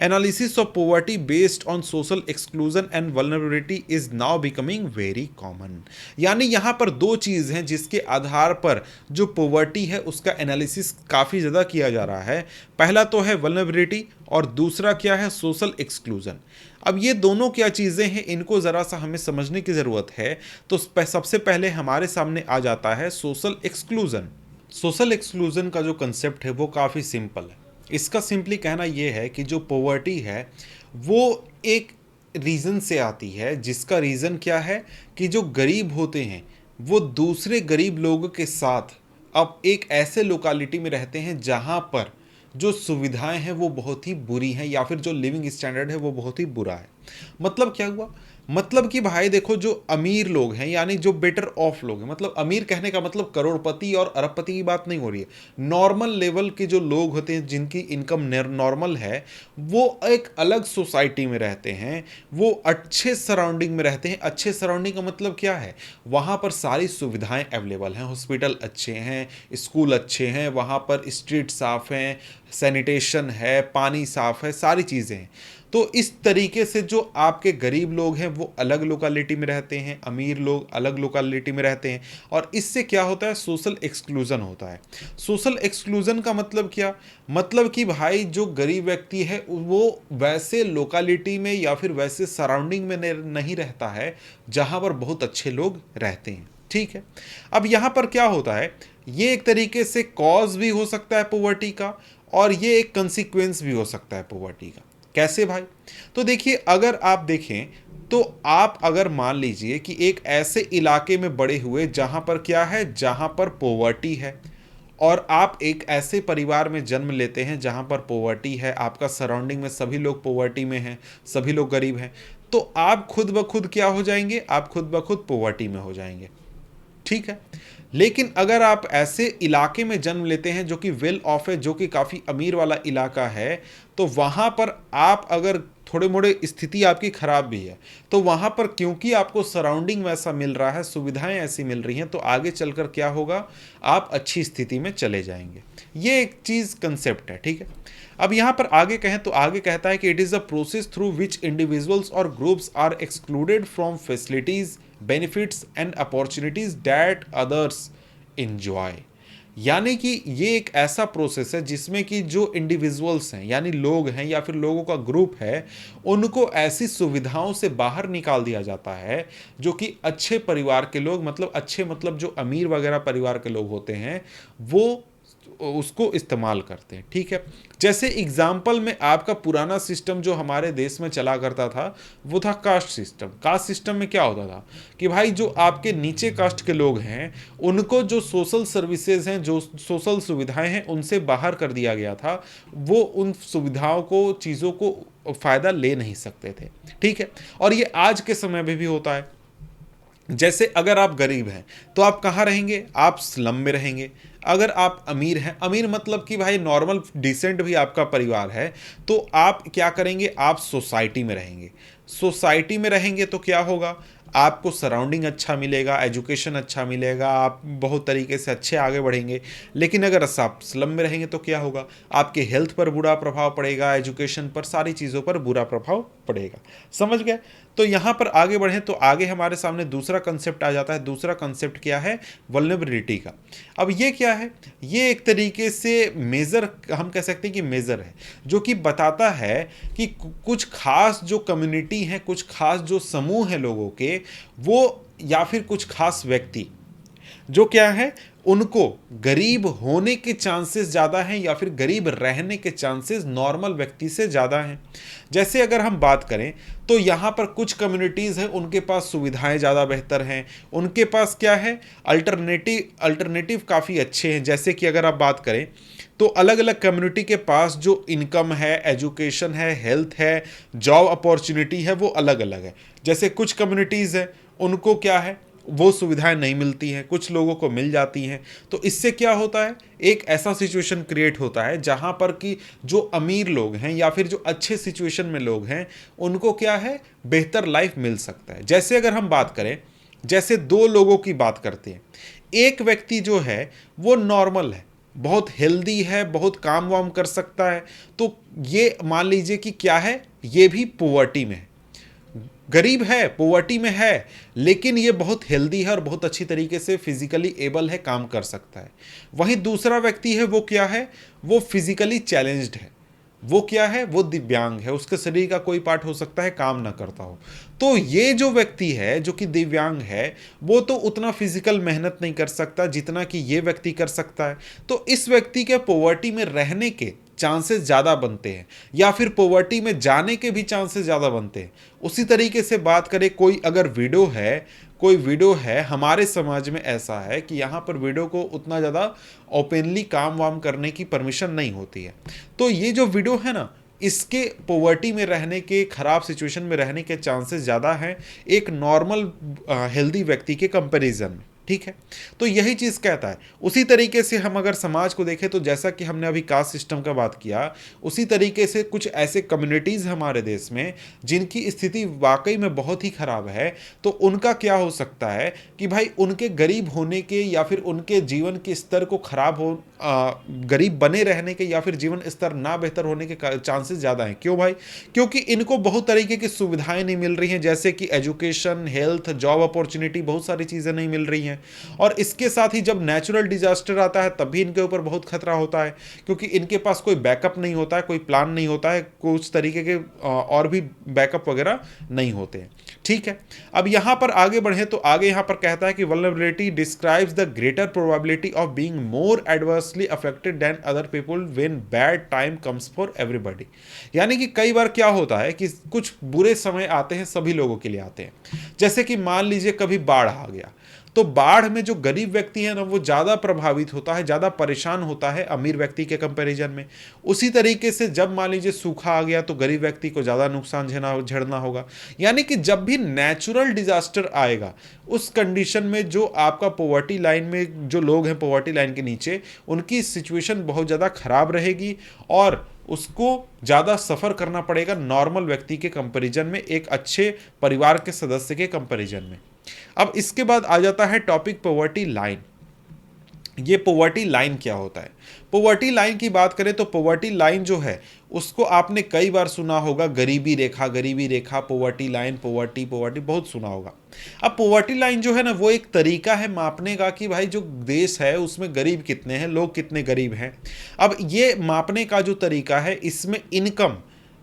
Analysis of poverty based on social exclusion and vulnerability is now becoming very common. यानी यहाँ पर दो चीज़ हैं जिसके आधार पर जो पॉवर्टी है उसका एनालिसिस काफ़ी ज़्यादा किया जा रहा है। पहला तो है वल्नरेबिलिटी और दूसरा क्या है, सोशल एक्सक्लूजन। अब ये दोनों क्या चीज़ें हैं, इनको ज़रा सा हमें समझने की ज़रूरत है। तो सबसे पहले हमारे सामने आ जाता है सोशल एक्सक्लूजन। सोशल एक्सक्लूजन का जो कंसेप्ट है वो काफ़ी सिंपल है। इसका सिंपली कहना ये है कि जो पॉवर्टी है वो एक रीज़न से आती है, जिसका रीज़न क्या है कि जो गरीब होते हैं वो दूसरे गरीब लोगों के साथ अब एक ऐसे लोकेलिटी में रहते हैं जहाँ पर जो सुविधाएं हैं वो बहुत ही बुरी हैं या फिर जो लिविंग स्टैंडर्ड है वो बहुत ही बुरा है। मतलब क्या हुआ, मतलब कि भाई देखो, जो अमीर लोग हैं यानी जो बेटर ऑफ लोग हैं, मतलब अमीर कहने का मतलब करोड़पति और अरबपति की बात नहीं हो रही है। नॉर्मल लेवल के जो लोग होते हैं जिनकी इनकम नॉर्मल है, वो एक अलग सोसाइटी में रहते हैं, वो अच्छे सराउंडिंग में रहते हैं। अच्छे सराउंडिंग का मतलब क्या है, वहाँ पर सारी सुविधाएं अवेलेबल हैं, हॉस्पिटल अच्छे हैं, स्कूल अच्छे हैं, वहाँ पर स्ट्रीट साफ हैं, सैनिटेशन है, पानी साफ है, सारी चीज़ें हैं। तो इस तरीके से जो आपके गरीब लोग हैं वो अलग लोकेलिटी में रहते हैं, अमीर लोग अलग लोकेलिटी में रहते हैं, और इससे क्या होता है, सोशल एक्सक्लूजन होता है। सोशल एक्सक्लूजन का मतलब क्या, मतलब कि भाई जो गरीब व्यक्ति है वो वैसे लोकेलिटी में या फिर वैसे सराउंडिंग में नहीं रहता है जहां पर बहुत अच्छे लोग रहते हैं। ठीक है, अब यहाँ पर क्या होता है, ये एक तरीके से कॉज भी हो सकता है पॉवर्टी का, और ये एक कंसिक्वेंस भी हो सकता है पॉवर्टी का। कैसे भाई, तो देखिए, अगर आप देखें तो आप अगर मान लीजिए कि एक ऐसे इलाके में बड़े हुए जहां पर क्या है, जहां पर पॉवर्टी है, और आप एक ऐसे परिवार में जन्म लेते हैं जहां पर पॉवर्टी है, आपका सराउंडिंग में सभी लोग पॉवर्टी में हैं, सभी लोग गरीब हैं, तो आप खुद ब खुद क्या हो जाएंगे, आप खुद ब खुद पॉवर्टी में हो जाएंगे। ठीक है, लेकिन अगर आप ऐसे इलाके में जन्म लेते हैं जो कि वेल ऑफ है, जो कि काफ़ी अमीर वाला इलाका है, तो वहाँ पर आप अगर थोड़े मोड़े स्थिति आपकी ख़राब भी है, तो वहाँ पर क्योंकि आपको सराउंडिंग वैसा मिल रहा है, सुविधाएं ऐसी मिल रही हैं, तो आगे चलकर क्या होगा, आप अच्छी स्थिति में चले जाएंगे। ये एक चीज़ कंसेप्ट है। ठीक है, अब यहाँ पर आगे कहें तो आगे कहता है कि it is a process through which individuals और groups are excluded from facilities, benefits and opportunities that others enjoy. यानी कि ये एक ऐसा प्रोसेस है जिसमें कि जो इंडिविजुअल्स हैं यानी लोग हैं या फिर लोगों का ग्रुप है, उनको ऐसी सुविधाओं से बाहर निकाल दिया जाता है जो कि अच्छे परिवार के लोग, मतलब अच्छे मतलब जो अमीर वगैरह परिवार के लोग होते हैं, वो उसको इस्तेमाल करते हैं। ठीक है, जैसे एग्जाम्पल में आपका पुराना सिस्टम जो हमारे देश में चला करता था वो था कास्ट सिस्टम। कास्ट सिस्टम में क्या होता था कि भाई जो आपके नीचे कास्ट के लोग हैं उनको जो सोशल सर्विसेज हैं, जो सोशल सुविधाएं हैं, उनसे बाहर कर दिया गया था। वो उन सुविधाओं को, चीज़ों को फ़ायदा ले नहीं सकते थे। ठीक है, और ये आज के समय में भी होता है। जैसे अगर आप गरीब हैं तो आप कहाँ रहेंगे, आप स्लम में रहेंगे। अगर आप अमीर हैं, अमीर मतलब कि भाई नॉर्मल डिसेंट भी आपका परिवार है, तो आप क्या करेंगे, आप सोसाइटी में रहेंगे। सोसाइटी में रहेंगे तो क्या होगा, आपको सराउंडिंग अच्छा मिलेगा, एजुकेशन अच्छा मिलेगा, आप बहुत तरीके से अच्छे आगे बढ़ेंगे। लेकिन अगर आप स्लम में रहेंगे तो क्या होगा, आपके हेल्थ पर बुरा प्रभाव पड़ेगा, एजुकेशन पर, सारी चीज़ों पर बुरा प्रभाव पड़ेगा। समझ गए। तो यहाँ पर आगे बढ़ें तो आगे हमारे सामने दूसरा कंसेप्ट आ जाता है। दूसरा कंसेप्ट क्या है, वल्नरेबिलिटी का। अब ये क्या है, ये एक तरीके से मेज़र, हम कह सकते हैं कि मेज़र है जो कि बताता है कि कुछ खास जो कम्युनिटी है, कुछ खास जो समूह है लोगों के, वो या फिर कुछ खास व्यक्ति जो क्या है, उनको गरीब होने के चांसेस ज़्यादा हैं या फिर गरीब रहने के चांसेस नॉर्मल व्यक्ति से ज़्यादा हैं। जैसे अगर हम बात करें तो यहाँ पर कुछ कम्युनिटीज़ हैं, उनके पास सुविधाएं ज़्यादा बेहतर हैं, उनके पास क्या है, अल्टरनेटिव काफ़ी अच्छे हैं। जैसे कि अगर आप बात करें तो अलग अलग कम्युनिटी के पास जो इनकम है, एजुकेशन है, हेल्थ है, जॉब अपॉर्चुनिटी है, वो अलग अलग है। जैसे कुछ कम्युनिटीज़ हैं उनको क्या है, वो सुविधाएं नहीं मिलती हैं, कुछ लोगों को मिल जाती हैं। तो इससे क्या होता है, एक ऐसा सिचुएशन क्रिएट होता है जहां पर कि जो अमीर लोग हैं या फिर जो अच्छे सिचुएशन में लोग हैं, उनको क्या है, बेहतर लाइफ मिल सकता है। जैसे अगर हम बात करें, जैसे दो लोगों की बात करते हैं, एक व्यक्ति जो है वो नॉर्मल है, बहुत हेल्दी है, बहुत काम वाम कर सकता है, तो ये मान लीजिए कि क्या है, ये भी पोवर्टी में है, गरीब है, पोवर्टी में है, लेकिन ये बहुत हेल्दी है और बहुत अच्छी तरीके से फिजिकली एबल है, काम कर सकता है। वहीं दूसरा व्यक्ति है, वो क्या है, वो फिजिकली चैलेंज्ड है, वो क्या है, वो दिव्यांग है, उसके शरीर का कोई पार्ट हो सकता है काम ना करता हो। तो ये जो व्यक्ति है जो कि दिव्यांग है, वो तो उतना फिजिकल मेहनत नहीं कर सकता जितना कि ये व्यक्ति कर सकता है। तो इस व्यक्ति के पॉवर्टी में रहने के चांसेस ज़्यादा बनते हैं, या फिर पॉवर्टी में जाने के भी चांसेस ज़्यादा बनते हैं। उसी तरीके से बात करें, कोई अगर विडो है, कोई विडो है, हमारे समाज में ऐसा है कि यहाँ पर विडो को उतना ज़्यादा ओपनली काम वाम करने की परमिशन नहीं होती है। तो ये जो विडो है ना, इसके पॉवर्टी में रहने के, खराब सिचुएशन में रहने के चांसेस ज़्यादा हैं एक नॉर्मल हेल्दी व्यक्ति के कंपैरिजन में। ठीक है, तो यही चीज़ कहता है। उसी तरीके से हम अगर समाज को देखें तो जैसा कि हमने अभी कास्ट सिस्टम का बात किया, उसी तरीके से कुछ ऐसे कम्युनिटीज़ हमारे देश में जिनकी स्थिति वाकई में बहुत ही ख़राब है, तो उनका क्या हो सकता है कि भाई उनके गरीब होने के या फिर उनके जीवन के स्तर को ख़राब हो, गरीब बने रहने के या फिर जीवन स्तर ना बेहतर होने के चांसेस ज़्यादा हैं। क्यों भाई? क्योंकि इनको बहुत तरीके की सुविधाएं नहीं मिल रही हैं, जैसे कि एजुकेशन, हेल्थ, जॉब अपॉर्चुनिटी, बहुत सारी चीज़ें नहीं मिल रही हैं। और इसके साथ ही जब नेचुरल डिजास्टर आता है तब भी इनके ऊपर बहुत खतरा होता है, क्योंकि इनके पास कोई बैकअप नहीं होता है, कोई प्लान नहीं होता है, कुछ तरीके के और भी बैकअप वगैरह नहीं होते हैं। ठीक है, अब यहां पर आगे बढ़े तो आगे यहां पर कहता है कि vulnerability describes the greater probability of being more adversely affected than other people when bad time comes for everybody. यानी कि कई बार क्या होता है कि कुछ बुरे समय आते हैं, सभी लोगों के लिए आते हैं। जैसे कि मान लीजिए कभी बाढ़ आ गया, तो बाढ़ में जो गरीब व्यक्ति है ना, वो ज़्यादा प्रभावित होता है, ज़्यादा परेशान होता है अमीर व्यक्ति के कंपैरिजन में। उसी तरीके से जब मान लीजिए सूखा आ गया तो गरीब व्यक्ति को ज़्यादा नुकसान झेलना होगा। यानी कि जब भी नेचुरल डिजास्टर आएगा, उस कंडीशन में जो आपका पॉवर्टी लाइन में जो लोग हैं, पॉवर्टी लाइन के नीचे, उनकी सिचुएशन बहुत ज़्यादा खराब रहेगी और उसको ज़्यादा सफ़र करना पड़ेगा नॉर्मल व्यक्ति के कंपैरिजन में, एक अच्छे परिवार के सदस्य के कंपैरिजन में। अब इसके बाद आ जाता है टॉपिक पॉवर्टी लाइन। ये पॉवर्टी लाइन क्या होता है? पॉवर्टी लाइन की बात करें तो पॉवर्टी लाइन जो है उसको आपने कई बार सुना होगा, गरीबी रेखा, पॉवर्टी लाइन, पॉवर्टी पॉवर्टी बहुत सुना होगा। अब पॉवर्टी लाइन जो है ना, वो एक तरीका है मापने का कि भाई जो देश है उसमें गरीब कितने हैं, लोग कितने गरीब हैं। अब ये मापने का जो तरीका है, इसमें इनकम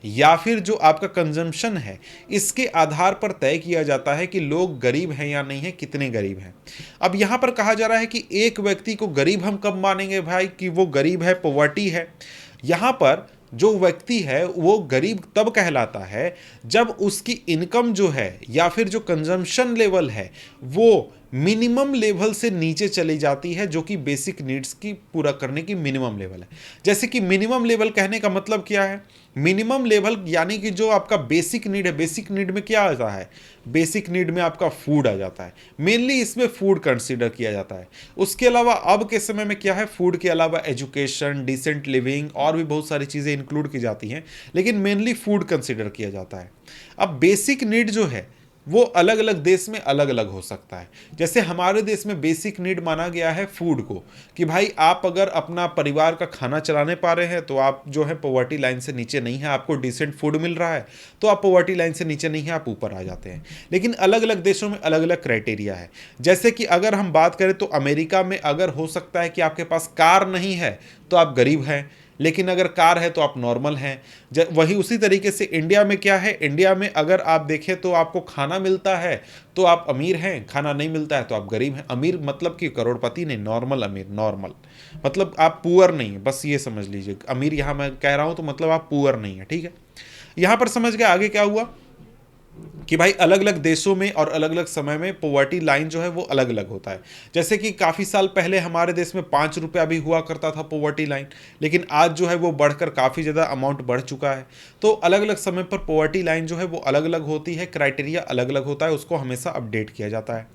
या फिर जो आपका कंजम्पशन है, इसके आधार पर तय किया जाता है कि लोग गरीब हैं या नहीं है, कितने गरीब हैं। अब यहाँ पर कहा जा रहा है कि एक व्यक्ति को गरीब हम कब मानेंगे भाई कि वो गरीब है, पॉवर्टी है। यहाँ पर जो व्यक्ति है वो गरीब तब कहलाता है जब उसकी इनकम जो है या फिर जो कंजम्पशन लेवल है वो मिनिमम लेवल से नीचे चली जाती है, जो कि बेसिक नीड्स की पूरा करने की मिनिमम लेवल है। जैसे कि मिनिमम लेवल कहने का मतलब क्या है? मिनिमम लेवल यानी कि जो आपका बेसिक नीड है, बेसिक नीड में क्या आता है? बेसिक नीड में आपका फूड आ जाता है, मेनली इसमें फूड कंसीडर किया जाता है। उसके अलावा अब के समय में क्या है, फूड के अलावा एजुकेशन, डिसेंट लिविंग और भी बहुत सारी चीज़ें इंक्लूड की जाती हैं, लेकिन मेनली फूड कंसीडर किया जाता है। अब बेसिक नीड जो है वो अलग अलग देश में अलग अलग हो सकता है। जैसे हमारे देश में बेसिक नीड माना गया है फूड को, कि भाई आप अगर अपना परिवार का खाना चलाने पा रहे हैं तो आप जो है पॉवर्टी लाइन से नीचे नहीं है, आपको डिसेंट फूड मिल रहा है तो आप पॉवर्टी लाइन से नीचे नहीं है, आप ऊपर आ जाते हैं। लेकिन अलग अलग देशों में अलग अलग क्राइटेरिया है। जैसे कि अगर हम बात करें तो अमेरिका में अगर हो सकता है कि आपके पास कार नहीं है तो आप गरीब हैं, लेकिन अगर कार है तो आप नॉर्मल हैं। वही उसी तरीके से इंडिया में क्या है, इंडिया में अगर आप देखें तो आपको खाना मिलता है तो आप अमीर हैं, खाना नहीं मिलता है तो आप गरीब हैं। अमीर मतलब कि करोड़पति नहीं, नॉर्मल अमीर, नॉर्मल मतलब आप पुअर नहीं है, बस ये समझ लीजिए। अमीर यहाँ मैं कह रहा हूँ तो मतलब आप पुअर नहीं है। ठीक है, यहाँ पर समझ गए आगे क्या हुआ कि भाई अलग अलग देशों में और अलग अलग समय में पॉवर्टी लाइन जो है वो अलग अलग होता है। जैसे कि काफ़ी साल पहले हमारे देश में 5 रुपया भी हुआ करता था पॉवर्टी लाइन, लेकिन आज जो है वो बढ़कर काफ़ी ज़्यादा अमाउंट बढ़ चुका है। तो अलग अलग समय पर पॉवर्टी लाइन जो है वो अलग अलग होती है, क्राइटेरिया अलग अलग होता है, उसको हमेशा अपडेट किया जाता है।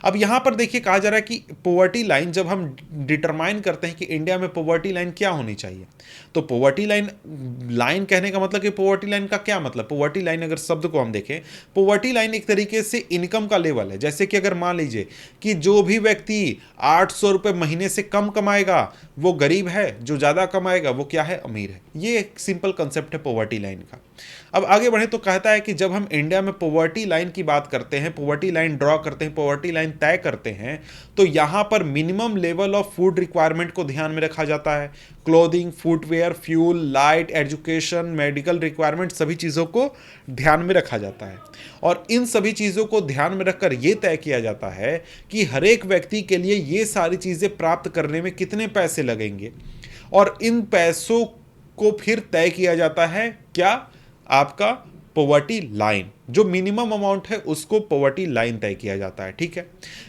अब यहाँ पर देखिए कहा जा रहा है कि पॉवर्टी लाइन जब हम डिटरमाइन करते हैं कि इंडिया में पॉवर्टी लाइन क्या होनी चाहिए, तो पॉवर्टी लाइन कहने का मतलब कि पॉवर्टी लाइन का क्या मतलब, पॉवर्टी लाइन अगर शब्द को हम देखें पॉवर्टी लाइन एक तरीके से इनकम का लेवल है। जैसे कि अगर मान लीजिए कि जो भी व्यक्ति 800 रुपये महीने से कम कमाएगा वो गरीब है, जो ज़्यादा कमाएगा वो क्या है, अमीर है। ये एक सिंपल कंसेप्ट है पॉवर्टी लाइन का। अब आगे बढ़े तो कहता है कि जब हम इंडिया में पॉवर्टी लाइन की बात करते हैं, पॉवर्टी लाइन ड्रॉ करते हैं, पॉवर्टी लाइन तय करते हैं, तो यहाँ पर minimum level of food requirement को ध्यान में रखा जाता है। Clothing, footwear, fuel, light, education, medical requirement, सभी चीज़ों को ध्यान में रखा जाता है। और इन सभी चीज़ों को ध्यान में रखकर ये तय किया जाता है कि हर एक व्यक्ति के लिए ये सारी चीज़ें प्राप्त करने में कितने पैसे लगेंगे, और इन पैसों को फिर तय किया जाता है क्या, आपका पॉवर्टी लाइन, जो मिनिमम अमाउंट है उसको पॉवर्टी लाइन तय किया जाता है। ठीक है,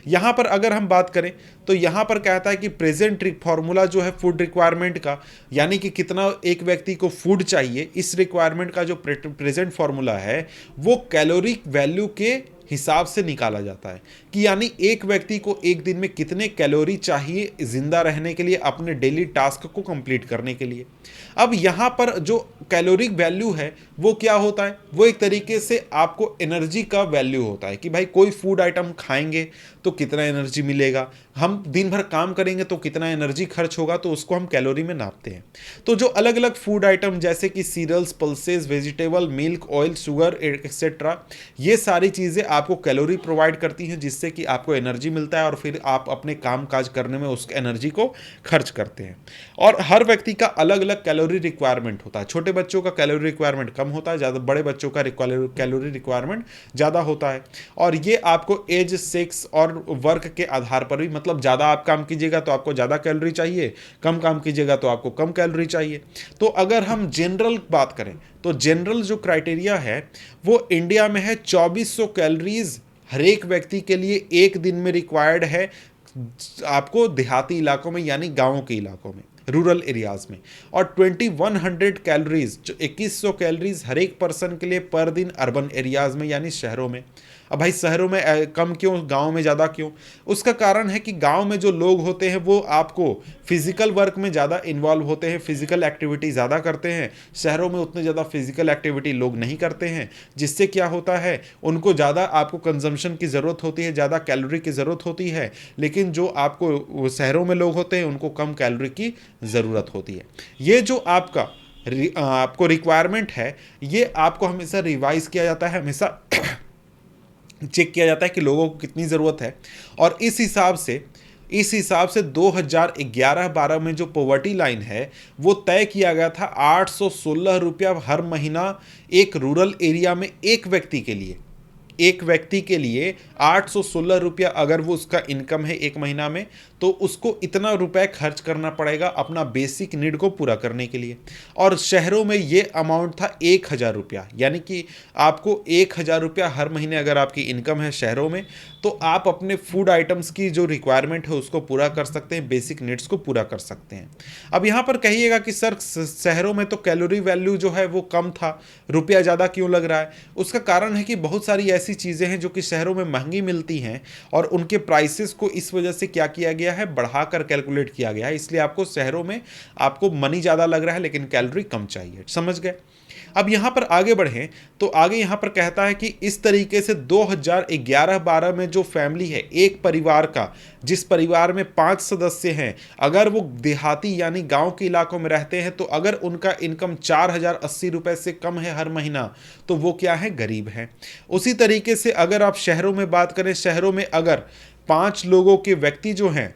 यहाँ पर अगर हम बात करें तो यहाँ पर कहता है कि प्रेजेंट फॉर्मूला जो है फूड रिक्वायरमेंट का, यानी कि कितना एक व्यक्ति को फूड चाहिए, इस रिक्वायरमेंट का जो प्रेजेंट फॉर्मूला है वो कैलोरिक वैल्यू के हिसाब से निकाला जाता है, कि यानी एक व्यक्ति को एक दिन में कितने कैलोरी चाहिए जिंदा रहने के लिए, अपने डेली टास्क को कंप्लीट करने के लिए। अब यहाँ पर जो कैलोरिक वैल्यू है वो क्या होता है, वो एक तरीके से आपको एनर्जी का वैल्यू होता है कि भाई कोई फूड आइटम खाएंगे तो कितना एनर्जी मिलेगा, हम दिन भर काम करेंगे तो कितना एनर्जी खर्च होगा, तो उसको हम कैलोरी में नापते हैं। तो जो अलग अलग फूड आइटम जैसे कि cereals, pulses, vegetable, milk, oil, sugar etcetera, ये सारी चीज़ें आपको कैलोरी प्रोवाइड करती हैं, जिससे कि आपको एनर्जी मिलता है और फिर आप अपने काम काज करने में उस एनर्जी को खर्च करते हैं। और हर व्यक्ति का अलग अलग कैलोरी रिक्वायरमेंट होता है। छोटे बच्चों का कैलोरी रिक्वायरमेंट कम होता है, ज़्यादा बड़े बच्चों का कैलोरी रिक्वायरमेंट ज़्यादा होता है। और ये आपको एज, सेक्स और वर्क के आधार पर भी, मतलब ज़्यादा आप काम कीजिएगा तो आपको ज़्यादा कैलोरी चाहिए, कम काम कीजिएगा तो आपको कम कैलोरी चाहिए। तो अगर हम जनरल बात करें तो जनरल जो क्राइटेरिया है वो इंडिया में है 2400 कैलोरीज हर एक व्यक्ति के लिए एक दिन में रिक्वायर्ड है, आपको देहाती इलाकों में यानी गाँवों के इलाकों में, रूरल एरियाज में। और 2100 कैलोरीज, जो 2100 कैलोरीज हर एक पर्सन के लिए पर दिन अर्बन एरियाज में यानी शहरों में। अब भाई शहरों में कम क्यों, गांव में ज़्यादा क्यों? उसका कारण है कि गांव में जो लोग होते हैं वो आपको फिजिकल वर्क में ज़्यादा इन्वॉल्व होते हैं, फिजिकल एक्टिविटी ज़्यादा करते हैं। शहरों में उतने ज़्यादा फिजिकल एक्टिविटी लोग नहीं करते हैं, जिससे क्या होता है, उनको ज़्यादा आपको कंजम्पशन की ज़रूरत होती है, ज़्यादा कैलोरी की ज़रूरत होती है। लेकिन जो आपको शहरों में लोग होते हैं उनको कम कैलोरी की ज़रूरत होती है। ये जो आपको रिक्वायरमेंट है, ये आपको हमेशा रिवाइज किया जाता है, हमेशा चेक किया जाता है कि लोगों को कितनी ज़रूरत है। और इस हिसाब से 2011-12 में जो पॉवर्टी लाइन है वो तय किया गया था 816 रुपया हर महीना एक रूरल एरिया में एक व्यक्ति के लिए। 816 रुपया अगर वो उसका इनकम है एक महीना में, तो उसको इतना रुपए खर्च करना पड़ेगा अपना बेसिक नीड को पूरा करने के लिए। और शहरों में ये अमाउंट था 1000 रुपया, यानी कि आपको 1000 रुपया हर महीने अगर आपकी इनकम है शहरों में, तो आप अपने फूड आइटम्स की जो रिक्वायरमेंट है उसको पूरा कर सकते हैं, बेसिक नीड्स को पूरा कर सकते हैं। अब यहाँ पर कहिएगा कि सर शहरों में तो कैलोरी वैल्यू जो है वो कम था, रुपया ज़्यादा क्यों लग रहा है? उसका कारण है कि बहुत सारी ऐसी चीज़ें हैं जो कि शहरों में महंगी मिलती हैं और उनके प्राइसेस को इस वजह से क्या किया गया है, बढ़ाकर कैलकुलेट किया गया है। इसलिए आपको शहरों में आपको मनी ज़्यादा लग रहा है लेकिन कैलोरी कम चाहिए। समझ गए? अब यहाँ पर आगे बढ़ें तो आगे यहाँ पर कहता है कि इस तरीके से 2011-12 में जो फैमिली है, एक परिवार का, जिस परिवार में 5 सदस्य हैं, अगर वो देहाती यानी गांव के इलाकों में रहते हैं, तो अगर उनका इनकम 4080 रुपये से कम है हर महीना, तो वो क्या है, गरीब है। उसी तरीके से अगर आप शहरों में बात करें, शहरों में अगर 5 लोगों के व्यक्ति जो हैं,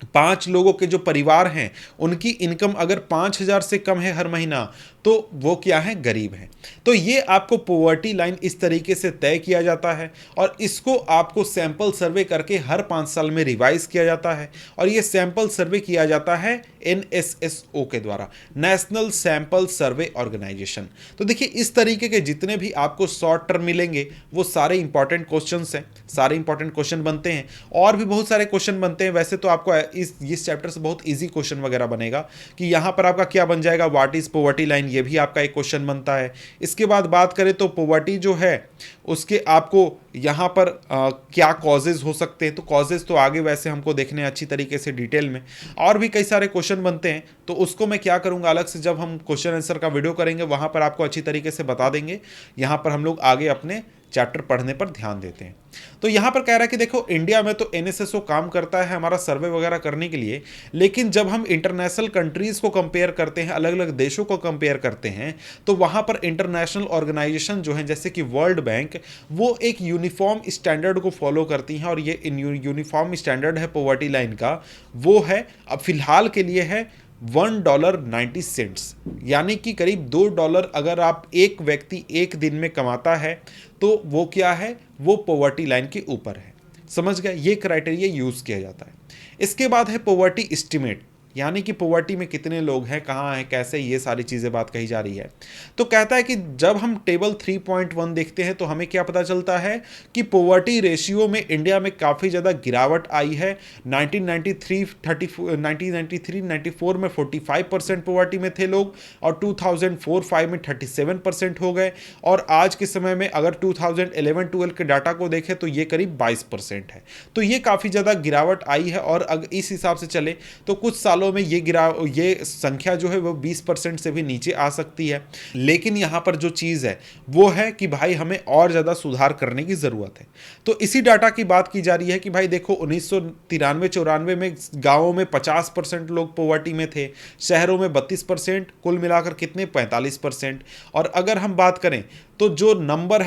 5 लोगों के जो परिवार हैं, उनकी इनकम अगर 5000 से कम है हर महीना, तो वो क्या है, गरीब है। तो ये आपको पॉवर्टी लाइन इस तरीके से तय किया जाता है और इसको आपको सैंपल सर्वे करके हर 5 साल में रिवाइज किया जाता है। और ये सैंपल सर्वे किया जाता है NSSO के द्वारा, नेशनल सैंपल सर्वे ऑर्गेनाइजेशन। तो देखिए, इस तरीके के जितने भी आपको शॉर्ट टर्म मिलेंगे वो सारे इंपॉर्टेंट क्वेश्चन हैं, सारे इंपॉर्टेंट क्वेश्चन बनते हैं। और भी बहुत सारे क्वेश्चन बनते हैं। वैसे तो आपको इस चैप्टर से बहुत ईजी क्वेश्चन वगैरह बनेगा कि यहाँ पर आपका क्या बन जाएगा, व्हाट इज पॉवर्टी लाइन, ये भी आपका एक क्वेश्चन बनता है। इसके बाद बात करें तो पॉवर्टी जो है उसके आपको यहाँ पर क्या कॉजेज़ हो सकते हैं, तो कॉजेज़ तो आगे वैसे हमको देखने हैं अच्छी तरीके से डिटेल में, और भी कई सारे क्वेश्चन बनते हैं, तो उसको मैं क्या करूँगा अलग से जब हम क्वेश्चन आंसर का वीडियो करेंगे वहाँ पर आपको अच्छी तरीके से बता देंगे। यहाँ पर हम लोग आगे अपने चैप्टर पढ़ने पर ध्यान देते हैं। तो यहाँ पर कह रहा है कि देखो इंडिया में तो एनएसएसओ काम करता है हमारा सर्वे वगैरह करने के लिए, लेकिन जब हम इंटरनेशनल कंट्रीज़ को कंपेयर करते हैं, अलग अलग देशों को कंपेयर करते हैं, तो वहाँ पर इंटरनेशनल ऑर्गेनाइजेशन जो है जैसे कि वर्ल्ड बैंक, वो एक यूनिफॉर्म स्टैंडर्ड को फॉलो करती हैं, और ये यूनिफॉर्म स्टैंडर्ड है पॉवर्टी लाइन का, वो है अब फिलहाल के लिए है $1.90, यानी कि करीब $2 अगर आप एक व्यक्ति एक दिन में कमाता है तो वो क्या है, वो पॉवर्टी लाइन के ऊपर है। समझ गए, ये क्राइटेरिया यूज़ किया जाता है। इसके बाद है पॉवर्टी एस्टिमेट, यानी कि पॉवर्टी में कितने लोग हैं, कहाँ हैं, कैसे, ये सारी चीज़ें बात कही जा रही है। तो कहता है कि जब हम टेबल 3.1 देखते हैं तो हमें क्या पता चलता है कि पॉवर्टी रेशियो में इंडिया में काफ़ी ज़्यादा गिरावट आई है। 1993-94 में 45% पॉवर्टी में थे लोग, और 2004-05 में 37% हो गए, और आज के समय में अगर 2011-12 के डाटा को देखें तो ये करीब 22% है। तो ये काफ़ी ज़्यादा गिरावट आई है, और अगर इस हिसाब से चले तो कुछ सालों में ये संख्या जो है वो 20% से भी नीचे आ सकती है। लेकिन यहाँ पर जो चीज़ है वो है कि भाई हमें और ज़्यादा सुधार करने की ज़रूरत है। तो इसी डाटा की बात की जा रही है कि भाई देखो 1993-94 में गाँवों में 50% लोग पॉवर्टी में थे, शहरों में 32%, कुल मिलाकर कितने 45%। और अगर हम बात करें तो जो नंबर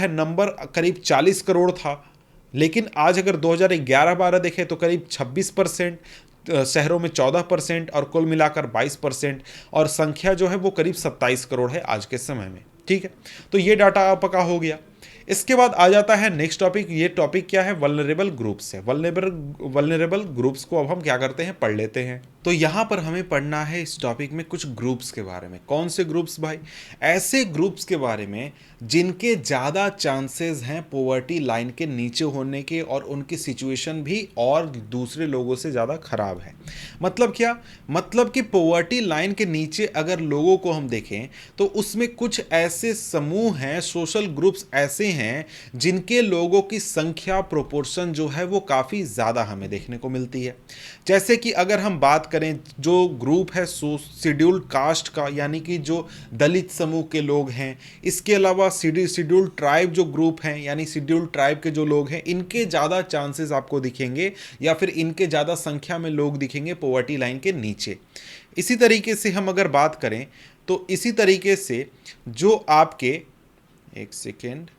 करीब 40 करोड़ था, लेकिन आज अगर 2011-12 देखें तो करीब 26%, शहरों में 14% और कुल मिलाकर 22%, और संख्या जो है वो करीब 27 करोड़ है आज के समय में। ठीक है, तो ये डाटा आपका हो गया। इसके बाद आ जाता है नेक्स्ट टॉपिक। ये टॉपिक क्या है, वल्नरेबल ग्रुप्स है। वल्नरेबल ग्रुप्स को अब हम क्या करते हैं, पढ़ लेते हैं। तो यहाँ पर हमें पढ़ना है इस टॉपिक में कुछ ग्रुप्स के बारे में। कौन से ग्रुप्स भाई, ऐसे ग्रुप्स के बारे में जिनके ज़्यादा चांसेस हैं पॉवर्टी लाइन के नीचे होने के, और उनकी सिचुएशन भी और दूसरे लोगों से ज़्यादा खराब है। मतलब क्या, मतलब कि पॉवर्टी लाइन के नीचे अगर लोगों को हम देखें तो उसमें कुछ ऐसे समूह हैं, सोशल ग्रुप्स ऐसे हैं जिनके लोगों की संख्या प्रोपोर्शन जो है वो काफ़ी ज़्यादा हमें देखने को मिलती है। जैसे कि अगर हम बात करें जो ग्रुप है शेड्यूल्ड कास्ट का, यानी कि जो दलित समूह के लोग हैं, इसके अलावा शेड्यूल्ड ट्राइब जो ग्रुप हैं, यानी शेड्यूल्ड ट्राइब के जो लोग हैं, इनके ज़्यादा चांसेस आपको दिखेंगे, या फिर इनके ज़्यादा संख्या में लोग दिखेंगे पॉवर्टी लाइन के नीचे। इसी तरीके से हम अगर बात करें तो इसी तरीके से जो आपके, एक second,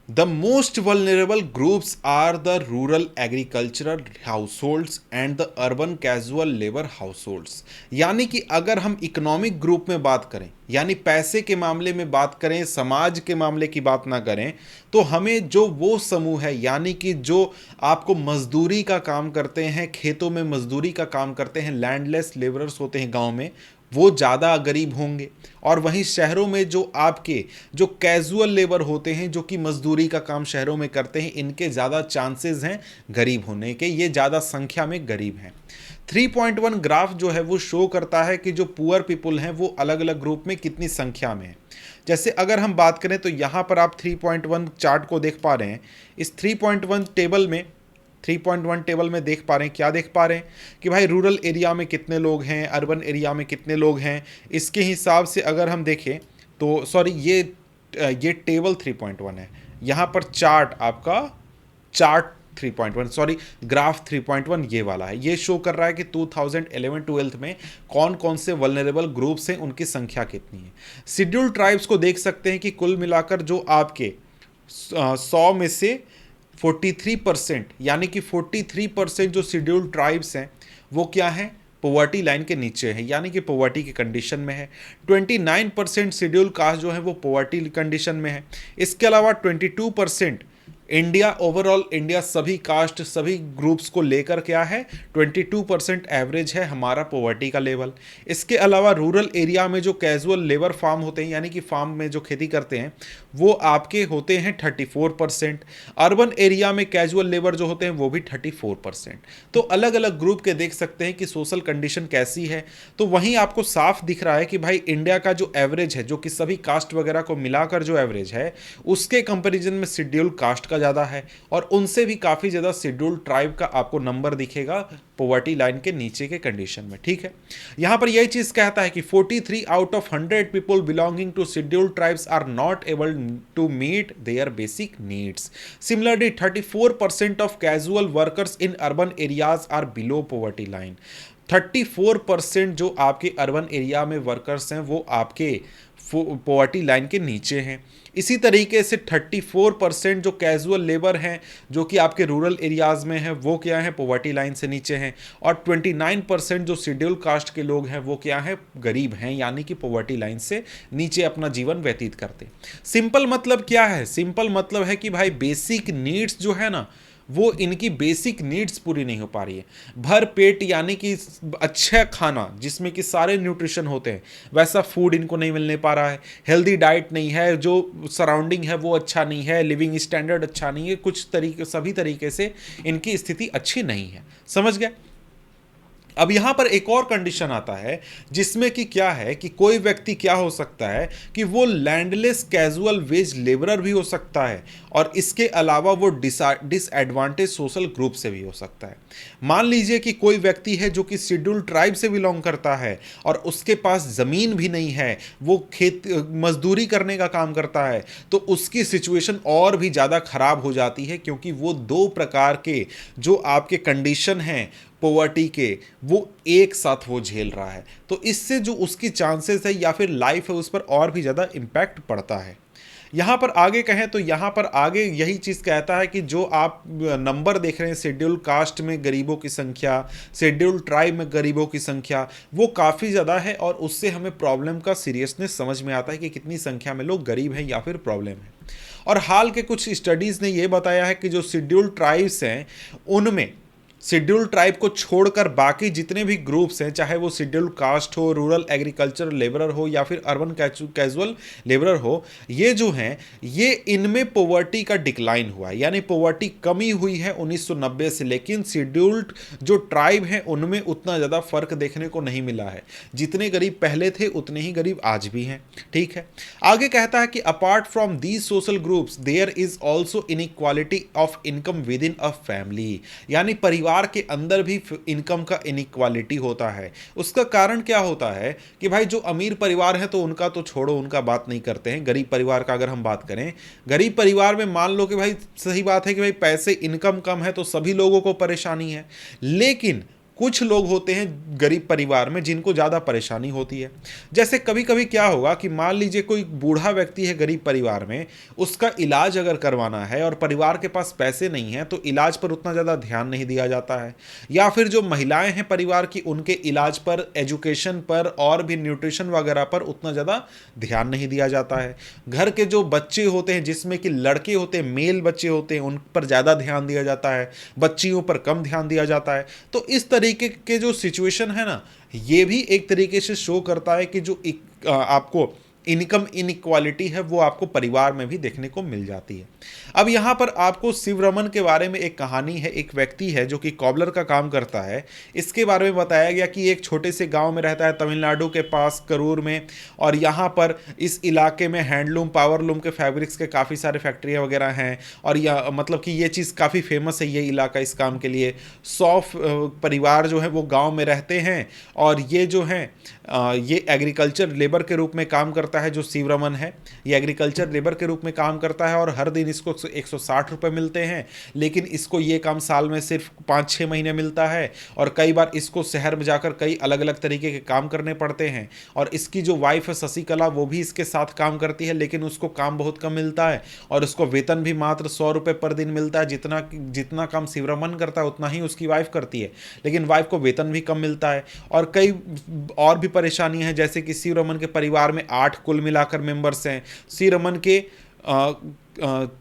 The most vulnerable groups are the rural agricultural households and the urban casual labor households। यानी कि अगर हम इकोनॉमिक ग्रुप में बात करें, यानी पैसे के मामले में बात करें, समाज के मामले की बात ना करें, तो हमें जो वो समूह है, यानी कि जो आपको मजदूरी का काम करते हैं, खेतों में मजदूरी का काम करते हैं, लैंडलेस लेबरर्स होते हैं गांव में, वो ज़्यादा गरीब होंगे। और वहीं शहरों में जो आपके जो कैजुअल लेबर होते हैं, जो कि मजदूरी का काम शहरों में करते हैं, इनके ज़्यादा चांसेस हैं गरीब होने के, ये ज़्यादा संख्या में गरीब हैं। 3.1 ग्राफ जो है वो शो करता है कि जो पुअर पीपल हैं वो अलग अलग ग्रुप में कितनी संख्या में है। जैसे अगर हम बात करें तो यहाँ पर आप 3.1 चार्ट को देख पा रहे हैं। इस 3.1 टेबल में देख पा रहे हैं, क्या देख पा रहे हैं कि भाई रूरल एरिया में कितने लोग हैं, अर्बन एरिया में कितने लोग हैं। इसके हिसाब से अगर हम देखें तो सॉरी, ये टेबल 3.1 है, यहाँ पर चार्ट 3.1 सॉरी ग्राफ 3.1 ये वाला है। ये शो कर रहा है कि 2011-12 में कौन कौन से वल्नरेबल ग्रुप्स हैं, उनकी संख्या कितनी है। शेड्यूल्ड ट्राइब्स को देख सकते हैं कि कुल मिलाकर जो आपके 100 में से 43%, यानी कि 43% जो शेड्यूल्ड ट्राइब्स हैं वो क्या हैं, पॉवर्टी लाइन के नीचे है, यानी कि पॉवर्टी की कंडीशन में है। 29% शेड्यूल कास्ट जो है वो पॉवर्टी कंडीशन में है। इसके अलावा 22% इंडिया ओवरऑल, इंडिया सभी कास्ट सभी ग्रुप्स को लेकर क्या है, 22% एवरेज है हमारा पॉवर्टी का लेवल। इसके अलावा रूरल एरिया में जो कैजुअल लेबर फार्म होते हैं, यानी कि फार्म में जो खेती करते हैं, वो आपके होते हैं 34%। अर्बन एरिया में कैजुअल लेबर जो होते हैं वो भी 34%। तो अलग अलग ग्रुप के देख सकते हैं कि सोशल कंडीशन कैसी है। तो वहीं आपको साफ दिख रहा है कि भाई इंडिया का जो एवरेज है, जो कि सभी कास्ट वगैरह को मिलाकर जो एवरेज है, उसके कंपैरिजन में शेड्यूल कास्ट का ज़्यादा है, और उनसे भी काफ़ी ज़्यादा शेड्यूल ट्राइब का आपको नंबर दिखेगा पॉवर्टी लाइन के नीचे के कंडीशन में। ठीक है, यहां पर यही चीज़ कहता है कि 43 out of 100 people belonging to scheduled tribes are not able to meet their basic needs. Similarly 34% of casual workers in urban areas are below poverty line. 34% जो आपके अर्बन एरिया में वर्कर्स हैं वो आपके पॉवर्टी लाइन के नीचे हैं। इसी तरीके से 34% जो कैजुअल लेबर हैं जो कि आपके रूरल एरियाज़ में हैं वो क्या है, पॉवर्टी लाइन से नीचे हैं। और 29% जो शेड्यूल कास्ट के लोग हैं वो क्या है, गरीब हैं, यानी कि पॉवर्टी लाइन से नीचे अपना जीवन व्यतीत करते। सिंपल मतलब क्या है, सिंपल मतलब है कि भाई बेसिक नीड्स जो है ना, वो इनकी बेसिक नीड्स पूरी नहीं हो पा रही है। भर पेट यानी कि अच्छा खाना जिसमें कि सारे न्यूट्रिशन होते हैं, वैसा फूड इनको नहीं मिलने पा रहा है। हेल्दी डाइट नहीं है, जो सराउंडिंग है वो अच्छा नहीं है, लिविंग स्टैंडर्ड अच्छा नहीं है, कुछ तरीके सभी तरीके से इनकी स्थिति अच्छी नहीं है। समझ गए। अब यहाँ पर एक और कंडीशन आता है जिसमें कि क्या है कि कोई व्यक्ति क्या हो सकता है कि वो लैंडलेस कैजुअल वेज लेबरर भी हो सकता है, और इसके अलावा वो डिसएडवांटेज सोशल ग्रुप से भी हो सकता है। मान लीजिए कि कोई व्यक्ति है जो कि शेड्यूल ट्राइब से बिलोंग करता है और उसके पास ज़मीन भी नहीं है, वो खेत मजदूरी करने का काम करता है, तो उसकी सिचुएशन और भी ज़्यादा ख़राब हो जाती है, क्योंकि वो दो प्रकार के जो आपके कंडीशन हैं पॉवर्टी के वो एक साथ वो झेल रहा है। तो इससे जो उसकी चांसेस है या फिर लाइफ है उस पर और भी ज़्यादा इम्पैक्ट पड़ता है। यहाँ पर आगे कहें तो यहाँ पर आगे यही चीज़ कहता है कि जो आप नंबर देख रहे हैं शेड्यूल कास्ट में गरीबों की संख्या, शेड्यूल ट्राइब में गरीबों की संख्या, वो काफ़ी ज़्यादा है, और उससे हमें प्रॉब्लम का सीरियसनेस समझ में आता है कि कितनी संख्या में लोग गरीब हैं या फिर प्रॉब्लम है। और हाल के कुछ स्टडीज़ ने ये बताया है कि जो शेड्यूल ट्राइब्स हैं उनमें शेड्यूल ट्राइब को छोड़कर बाकी जितने भी ग्रुप्स हैं, चाहे वो शेड्यूल कास्ट हो, रूरल एग्रीकल्चर लेबरर हो या फिर अर्बन कैजुअल लेबरर हो, ये जो हैं ये इनमें पॉवर्टी का डिक्लाइन हुआ है, यानी पॉवर्टी कमी हुई है 1990 से। लेकिन शेड्यूल्ड जो ट्राइब हैं उनमें उतना ज़्यादा फर्क देखने को नहीं मिला है। जितने गरीब पहले थे उतने ही गरीब आज भी हैं। ठीक है, आगे कहता है कि apart from these social groups there is also inequality of income within a family, यानी परिवार के अंदर भी इनकम का इनइक्वालिटी होता है। उसका कारण क्या होता है कि भाई जो अमीर परिवार है तो उनका तो छोड़ो, उनका बात नहीं करते हैं। गरीब परिवार का अगर हम बात करें, गरीब परिवार में मान लो कि भाई सही बात है कि भाई पैसे इनकम कम है तो सभी लोगों को परेशानी है, लेकिन कुछ लोग होते हैं गरीब परिवार में जिनको ज़्यादा परेशानी होती है। जैसे कभी कभी क्या होगा कि मान लीजिए कोई बूढ़ा व्यक्ति है गरीब परिवार में, उसका इलाज अगर करवाना है और परिवार के पास पैसे नहीं हैं तो इलाज पर उतना ज़्यादा ध्यान नहीं दिया जाता है। या फिर जो महिलाएं हैं परिवार की, उनके इलाज पर, एजुकेशन पर और भी न्यूट्रिशन वगैरह पर उतना ज़्यादा ध्यान नहीं दिया जाता है। घर के जो बच्चे होते हैं जिसमें कि लड़के होते हैं, मेल बच्चे होते हैं, उन पर ज़्यादा ध्यान दिया जाता है, बच्चियों पर कम ध्यान दिया जाता है। तो इस तरीके के जो सिचुएशन है ना, ये भी एक तरीके से शो करता है कि जो आपको इनकम इनइक्वालिटी है वो आपको परिवार में भी देखने को मिल जाती है। अब यहाँ पर आपको शिवरमन के बारे में एक कहानी है। एक व्यक्ति है जो कि कॉबलर का काम करता है। इसके बारे में बताया गया कि एक छोटे से गांव में रहता है तमिलनाडु के पास करूर में, और यहाँ पर इस इलाके में हैंडलूम, पावरलूम के फैब्रिक्स के काफ़ी सारे फैक्ट्रियाँ वगैरह हैं, और यह मतलब कि ये चीज़ काफ़ी फेमस है ये इलाका इस काम के लिए। 100 परिवार जो है वो गाँव में रहते हैं, और ये जो हैं ये एग्रीकल्चर लेबर के रूप में काम करता है। जो शिवरमन है ये एग्रीकल्चर लेबर के रूप में काम करता है, और हर दिन इसको 160 रुपये मिलते हैं, लेकिन इसको ये काम साल में सिर्फ 5-6 महीने मिलता है, और कई बार इसको शहर में जाकर कई अलग अलग तरीके के काम करने पड़ते हैं। और इसकी जो वाइफ है शशिकला, वो भी इसके साथ काम करती है, लेकिन उसको काम बहुत कम मिलता है, और उसको वेतन भी मात्र 100 रुपये पर दिन मिलता है। जितना काम शिवरमन करता है उतना ही उसकी वाइफ करती है, लेकिन वाइफ को वेतन भी कम मिलता है। और कई और भी परेशानियां हैं, जैसे कि शिवरमन के परिवार में 8 कुल मिलाकर मेंबर्स हैं। शिवरमन के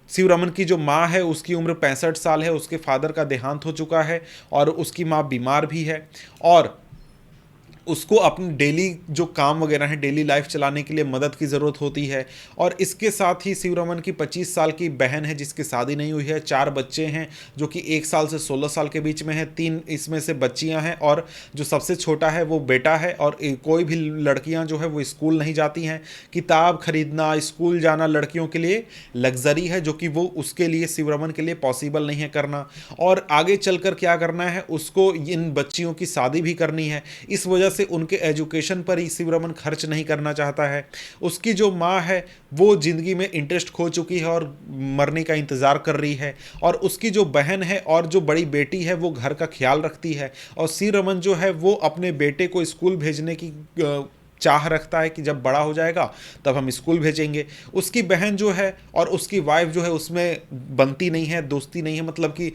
शिव रमन की जो माँ है उसकी उम्र 65 साल है, उसके फादर का देहांत हो चुका है और उसकी माँ बीमार भी है, और उसको अपनी डेली जो काम वगैरह है, डेली लाइफ चलाने के लिए मदद की ज़रूरत होती है। और इसके साथ ही शिव रमन की 25 साल की बहन है जिसकी शादी नहीं हुई है, 4 बच्चे हैं जो कि 1 साल से 16 साल के बीच में है, 3 इसमें से बच्चियां हैं और जो सबसे छोटा है वो बेटा है। और कोई भी लड़कियां जो है वो स्कूल नहीं जाती हैं। किताब खरीदना, स्कूल जाना लड़कियों के लिए लग्जरी है, जो कि वो उसके लिए, शिव रमन के लिए पॉसिबल नहीं है करना। और आगे चलकर क्या करना है, उसको इन बच्चियों की शादी भी करनी है। इस वजह से उनके एजुकेशन पर ही शिव रमन खर्च नहीं करना चाहता है। उसकी जो माँ है वो जिंदगी में इंटरेस्ट खो चुकी है और मरने का इंतज़ार कर रही है। और उसकी जो बहन है और जो बड़ी बेटी है वो घर का ख्याल रखती है। और शिव रमन जो है वो अपने बेटे को स्कूल भेजने की चाह रखता है कि जब बड़ा हो जाएगा तब हम स्कूल भेजेंगे। उसकी बहन जो है और उसकी वाइफ जो है उसमें बनती नहीं है, दोस्ती नहीं है, मतलब कि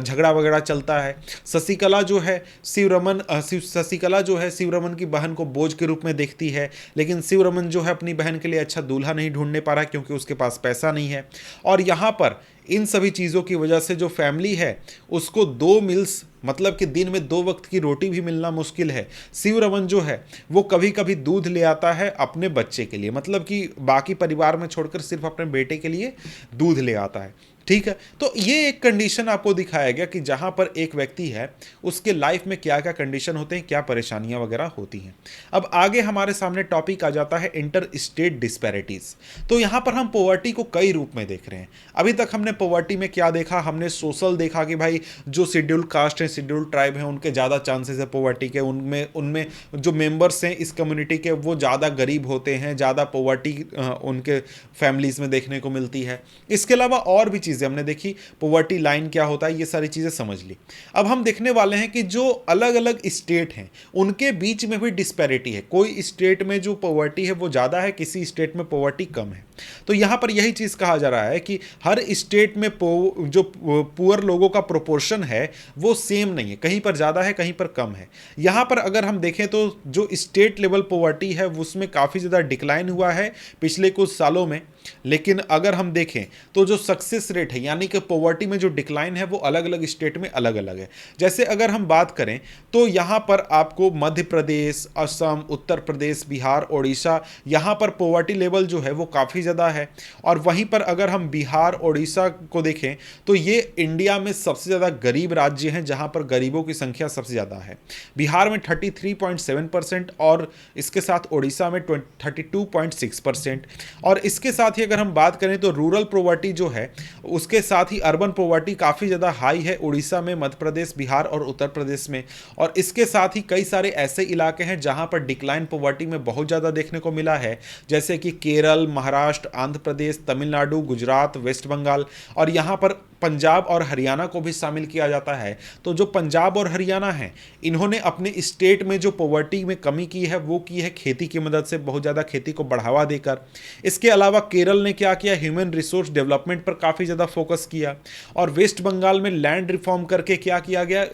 झगड़ा वगैरह चलता है। शशिकला जो है शशिकला जो है शिव रमन की बहन को बोझ के रूप में देखती है, लेकिन शिव रमन जो है अपनी बहन के लिए अच्छा दूल्हा नहीं ढूंढने पा रहा क्योंकि उसके पास पैसा नहीं है। और यहाँ पर इन सभी चीज़ों की वजह से जो फैमिली है उसको 2 मील्स, मतलब कि दिन में 2 वक्त की रोटी भी मिलना मुश्किल है। शिव रमन जो है वो कभी कभी दूध ले आता है अपने बच्चे के लिए, मतलब कि बाकी परिवार में छोड़कर सिर्फ अपने बेटे के लिए दूध ले आता है। ठीक है, तो ये एक कंडीशन आपको दिखाया गया कि जहां पर एक व्यक्ति है उसके लाइफ में क्या क्या कंडीशन होते हैं, क्या परेशानियां वगैरह होती हैं। अब आगे हमारे सामने टॉपिक आ जाता है इंटर स्टेट डिस्पैरिटीज। तो यहां पर हम पॉवर्टी को कई रूप में देख रहे हैं। अभी तक हमने पॉवर्टी में क्या देखा, हमने सोशल देखा कि भाई जो शेड्यूल कास्ट है, शेड्यूल ट्राइब है, उनके ज़्यादा चांसेस है पॉवर्टी के, उनमें उनमें जो मेंबर्स हैं इस कम्युनिटी के वो ज़्यादा गरीब होते हैं, ज़्यादा पॉवर्टी उनके फैमिलीज़ में देखने को मिलती है। इसके अलावा और भी चीज़ें हमने देखी, पॉवर्टी लाइन क्या होता है, ये सारी चीज़ें समझ ली। अब हम देखने वाले हैं कि जो अलग अलग स्टेट हैं उनके बीच में भी डिस्पैरिटी है। कोई स्टेट में जो पॉवर्टी है वो ज़्यादा है, किसी स्टेट में पॉवर्टी कम है। तो यहाँ पर यही चीज़ कहा जा रहा है कि हर स्टेट में जो पुअर लोगों का प्रोपोर्शन है वो सेम नहीं है, कहीं पर ज़्यादा है कहीं पर कम है। यहाँ पर अगर हम देखें तो जो स्टेट लेवल पॉवर्टी है उसमें काफ़ी ज़्यादा डिक्लाइन हुआ है पिछले कुछ सालों में। लेकिन अगर हम देखें तो जो सक्सेस रेट है, यानी कि पॉवर्टी में जो डिक्लाइन है वो अलग अलग स्टेट में अलग अलग है। जैसे अगर हम बात करें तो यहाँ पर आपको मध्य प्रदेश, असम, उत्तर प्रदेश, बिहार, उड़ीसा, यहाँ पर पॉवर्टी लेवल जो है वो काफ़ी ज़्यादा है। और वहीं पर अगर हम बिहार, उड़ीसा को देखें तो ये इंडिया में सबसे ज़्यादा गरीब राज्य हैं जहाँ पर गरीबों की संख्या सबसे ज़्यादा है। बिहार में 33.7% और इसके साथ उड़ीसा में 32.6%। और इसके साथ ही अगर हम बात करें तो रूरल पॉवर्टी जो है उसके साथ ही अर्बन पॉवर्टी काफ़ी ज़्यादा हाई है उड़ीसा में, मध्य प्रदेश, बिहार और उत्तर प्रदेश में। और इसके साथ ही कई सारे ऐसे इलाके हैं जहां पर डिक्लाइन पॉवर्टी में बहुत ज़्यादा देखने को मिला है, जैसे कि केरल, महाराष्ट्र, आंध्र प्रदेश, तमिलनाडु, गुजरात, वेस्ट बंगाल, और यहाँ पर पंजाब और हरियाणा को भी शामिल किया जाता है। तो जो पंजाब और हरियाणा हैं इन्होंने अपने स्टेट में जो पॉवर्टी में कमी की है वो की है खेती की मदद से, बहुत ज़्यादा खेती को बढ़ावा देकर। इसके अलावा केरल ने क्या किया, ह्यूमन रिसोर्स डेवलपमेंट पर काफ़ी ज़्यादा फोकस किया। और वेस्ट बंगाल में लैंड रिफॉर्म करके क्या किया गया,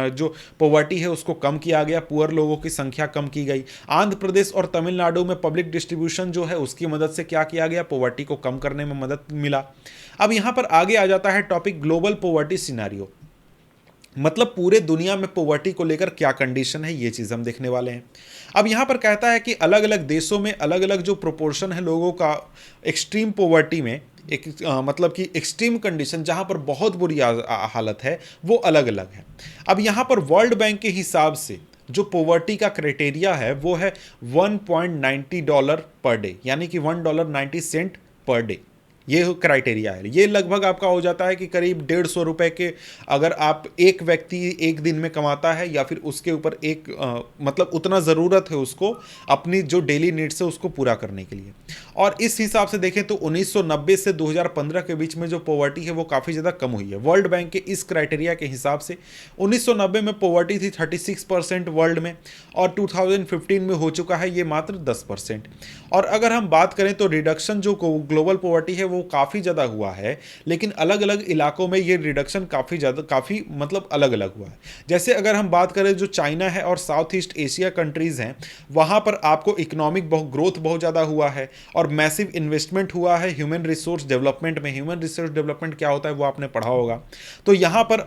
जो पॉवर्टी है उसको कम किया गया, पुअर लोगों की संख्या कम की गई। आंध्र प्रदेश और तमिलनाडु में पब्लिक डिस्ट्रीब्यूशन जो है उसकी मदद से क्या किया गया, पॉवर्टी को कम करने में मदद मिला। अब यहाँ पर आगे आ जाता है टॉपिक ग्लोबल पॉवर्टी सिनेरियो, मतलब पूरे दुनिया में पॉवर्टी को लेकर क्या कंडीशन है, ये चीज़ हम देखने वाले हैं। अब यहाँ पर कहता है कि अलग अलग देशों में अलग अलग जो प्रोपोर्शन है लोगों का एक्सट्रीम पॉवर्टी में, एक मतलब कि एक्सट्रीम कंडीशन जहाँ पर बहुत बुरी हालत है वो अलग अलग है। अब यहाँ पर वर्ल्ड बैंक के हिसाब से जो पॉवर्टी का क्राइटेरिया है वो है $1.90 पर डे, यानी कि $1.90 पर डे। ये क्राइटेरिया है। ये लगभग आपका हो जाता है कि करीब 150 रुपये के, अगर आप एक व्यक्ति एक दिन में कमाता है या फिर उसके ऊपर एक मतलब उतना ज़रूरत है उसको अपनी जो डेली नीड्स है उसको पूरा करने के लिए। और इस हिसाब से देखें तो 1990 से 2015 के बीच में जो पॉवर्टी है वो काफ़ी ज़्यादा कम हुई है। वर्ल्ड बैंक के इस क्राइटेरिया के हिसाब से 1990 में पॉवर्टी थी 36% वर्ल्ड में, और 2015 में हो चुका है ये मात्र 10%। और अगर हम बात करें तो रिडक्शन जो ग्लोबल पॉवर्टी है वो काफ़ी ज़्यादा हुआ है, लेकिन अलग अलग इलाकों में ये रिडक्शन काफ़ी मतलब अलग अलग हुआ है। जैसे अगर हम बात करें जो चाइना है और साउथ ईस्ट एशिया कंट्रीज़ हैं, वहाँ पर आपको इकोनॉमिक ग्रोथ बहुत ज़्यादा हुआ है और मैसिव इन्वेस्टमेंट हुआ है ह्यूमन रिसोर्स डेवलपमेंट में। ह्यूमन रिसोर्स डेवलपमेंट क्या होता है वो आपने पढ़ा होगा, तो यहाँ पर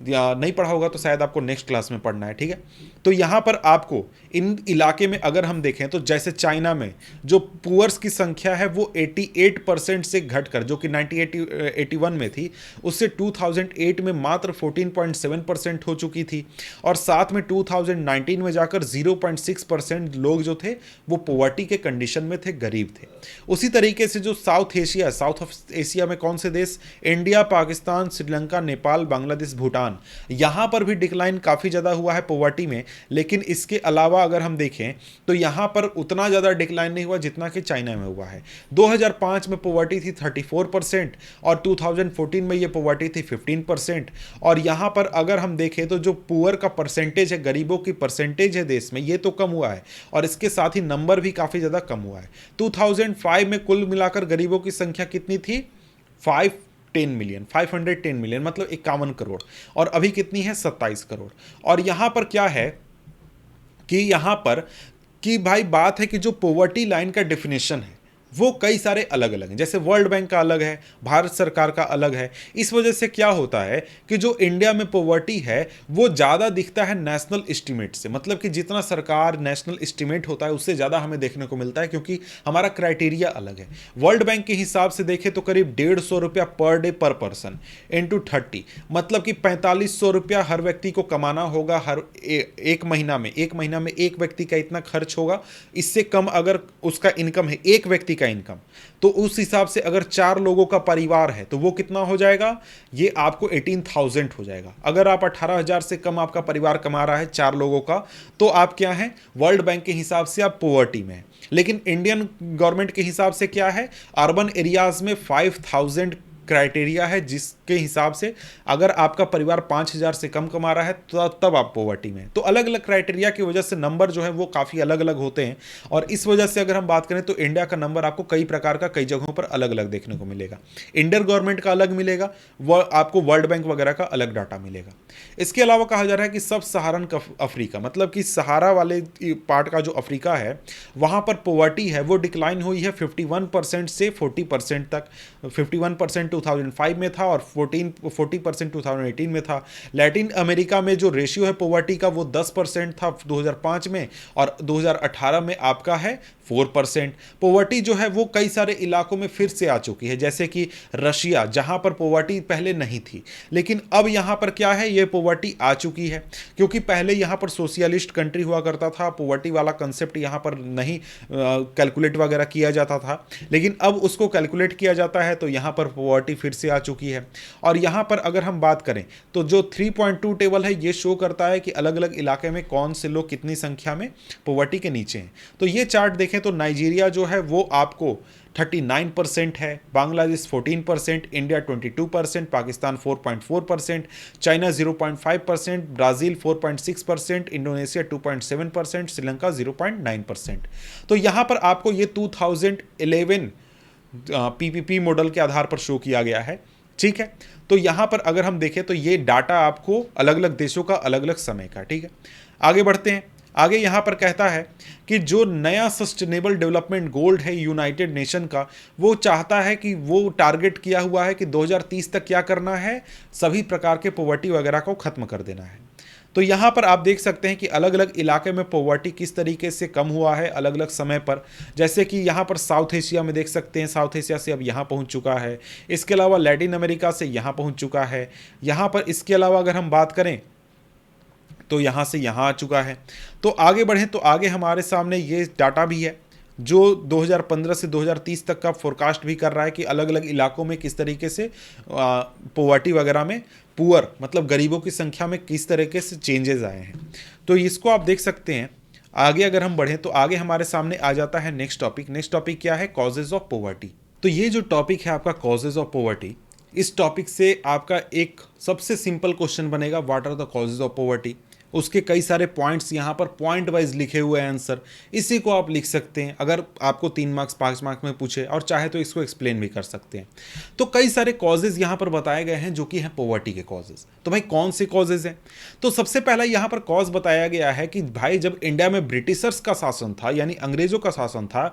या नहीं पढ़ा होगा तो शायद आपको नेक्स्ट क्लास में पढ़ना है, ठीक है। तो यहाँ पर आपको इन इलाके में अगर हम देखें तो जैसे चाइना में जो पुअर्स की संख्या है वो 88% से घटकर, जो कि 1981 में थी, उससे 2008 में मात्र 14.7% हो चुकी थी, और साथ में 2019 में जाकर 0.6% लोग जो थे वो पॉवर्टी के कंडीशन में थे, गरीब थे। उसी तरीके से जो साउथ एशिया में कौन से देश, इंडिया, पाकिस्तान, श्रीलंका, नेपाल, बांग्लादेश, भूटान, यहाँ पर भी डिक्लाइन काफ़ी ज़्यादा हुआ है पॉवर्टी में। लेकिन इसके अलावा अगर हम देखें तो यहाँ पर उतना ज़्यादा डिक्लाइन नहीं हुआ जितना कि चाइना में हुआ है। 2005 में पॉवर्टी थी 34% और 2014 में ये पॉवर्टी थी 15%। और यहाँ पर अगर हम देखें तो जो पुअर का परसेंटेज है, गरीबों की परसेंटेज है देश में, ये तो कम हुआ है और इसके साथ ही नंबर भी काफ़ी ज़्यादा कम हुआ है। 2005 में कुल मिलाकर गरीबों की संख्या कितनी थी, 510 मिलियन, मतलब 51 करोड़, और अभी कितनी है, 27 करोड़। और यहाँ पर क्या है कि यहाँ पर कि भाई बात है कि जो पॉवर्टी लाइन का डेफिनेशन है वो कई सारे अलग अलग हैं। जैसे वर्ल्ड बैंक का अलग है, भारत सरकार का अलग है। इस वजह से क्या होता है कि जो इंडिया में पॉवर्टी है वो ज़्यादा दिखता है नेशनल एस्टीमेट से, मतलब कि जितना सरकार नेशनल एस्टीमेट होता है उससे ज़्यादा हमें देखने को मिलता है, क्योंकि हमारा क्राइटेरिया अलग है। वर्ल्ड बैंक के हिसाब से देखें तो करीब 150 रुपया पर डे पर पर्सन इंटू 30, मतलब कि 4500 रुपया हर व्यक्ति को कमाना होगा हर एक महीना में। एक महीना में एक व्यक्ति का इतना खर्च होगा, इससे कम अगर उसका इनकम है, एक व्यक्ति इनकम, तो उस हिसाब से अगर 4 लोगों का परिवार है तो वो कितना हो जाएगा, ये आपको 18,000 हो जाएगा। अगर आप 18,000 से कम आपका परिवार कमा रहा है 4 लोगों का, तो आप क्या है, वर्ल्ड बैंक के हिसाब से आप पॉवर्टी में है। लेकिन इंडियन गवर्नमेंट के हिसाब से क्या है, अर्बन एरियाज में 5,000 क्राइटेरिया है, जिसके हिसाब से अगर आपका परिवार 5,000 से कम कमा रहा है तो तब आप पॉवर्टी में। तो अलग अलग क्राइटेरिया की वजह से नंबर जो है वो काफ़ी अलग अलग होते हैं, और इस वजह से अगर हम बात करें तो इंडिया का नंबर आपको कई प्रकार का कई जगहों पर अलग अलग देखने को मिलेगा। इंडियन गवर्नमेंट का अलग मिलेगा, वह आपको वर्ल्ड बैंक वगैरह का अलग डाटा मिलेगा। इसके अलावा कहा जा रहा है कि सब सहारन अफ्रीका, मतलब कि सहारा वाले पार्ट का जो अफ्रीका है वहाँ पर पॉवर्टी है वो डिक्लाइन हुई है 51% से 40% तक। 51% 2005 में था और 40% 2018 में था। लैटिन अमेरिका में जो रेशियो है पॉवर्टी का वो 10% था 2005 में, और 2018 में आपका है 4%। पॉवर्टी जो है वो कई सारे इलाकों में फिर से आ चुकी है, जैसे कि रशिया, जहां पर पॉवर्टी पहले नहीं थी, लेकिन अब यहां पर क्या है, ये पॉवर्टी आ चुकी है, क्योंकि पहले यहां पर सोशलिस्ट कंट्री हुआ करता था, पॉवर्टी वाला कंसेप्ट यहां पर नहीं कैलकुलेट वगैरह किया जाता था, लेकिन अब उसको कैलकुलेट किया जाता है, तो यहां पर पॉवर्टी फिर से आ चुकी है। और यहां पर अगर हम बात करें तो जो 3.2 टेबल है ये शो करता है कि अलग अलग इलाके में कौन से लोग कितनी संख्या में पॉवर्टी के नीचे हैं। तो ये चार्ट देखें तो नाइजीरिया जो है वो आपको 39% है, Bangladesh 14%, India 22%, Pakistan 4.4%, China 0.5%, Brazil 4.6%, Indonesia 2.7%, Sri Lanka 0.9%। तो यहाँ पर आपको ये 2011 पीपीपी मॉडल के आधार पर शो किया गया है, ठीक है। तो यहाँ पर अगर हम देखें तो ये डाटा आपको अलग अलग देशों का अलग अलग समय का, ठीक है। आगे बढ़ते हैं। आगे यहाँ पर कहता है कि जो नया सस्टेनेबल डेवलपमेंट गोल है यूनाइटेड नेशन का, वो चाहता है कि वो टारगेट किया हुआ है कि 2030 तक क्या करना है, सभी प्रकार के पॉवर्टी वगैरह को ख़त्म कर देना है। तो यहाँ पर आप देख सकते हैं कि अलग अलग इलाके में पॉवर्टी किस तरीके से कम हुआ है अलग अलग समय पर। जैसे कि यहाँ पर साउथ एशिया में देख सकते हैं, साउथ एशिया से अब यहाँ पहुँच चुका है। इसके अलावा लैटिन अमेरिका से यहाँ पहुँच चुका है। यहाँ पर इसके अलावा अगर हम बात करें तो यहाँ से यहाँ आ चुका है। तो आगे बढ़ें तो आगे हमारे सामने ये डाटा भी है जो 2015 से 2030 तक का फोरकास्ट भी कर रहा है कि अलग अलग इलाकों में किस तरीके से पॉवर्टी वगैरह में, पुअर मतलब गरीबों की संख्या में किस तरीके से चेंजेस आए हैं। तो इसको आप देख सकते हैं। आगे अगर हम बढ़ें तो आगे हमारे सामने आ जाता है नेक्स्ट टॉपिक। नेक्स्ट टॉपिक क्या है, कॉजेज ऑफ पॉवर्टी। तो ये जो टॉपिक है आपका कॉजेज ऑफ पॉवर्टी, इस टॉपिक से आपका एक सबसे सिंपल क्वेश्चन बनेगा, what are the causes of poverty. उसके कई सारे पॉइंट्स यहाँ पर पॉइंट वाइज लिखे हुए हैं आंसर, इसी को आप लिख सकते हैं अगर आपको 3 मार्क्स 5 मार्क्स में पूछे, और चाहे तो इसको एक्सप्लेन भी कर सकते हैं। तो कई सारे कॉजेज यहाँ पर बताए गए हैं जो कि हैं पॉवर्टी के कॉजेज। तो भाई कौन से कॉजेज हैं? तो सबसे पहला यहाँ पर कॉज बताया गया है कि भाई जब इंडिया में ब्रिटिशर्स का शासन था, यानी अंग्रेजों का शासन था,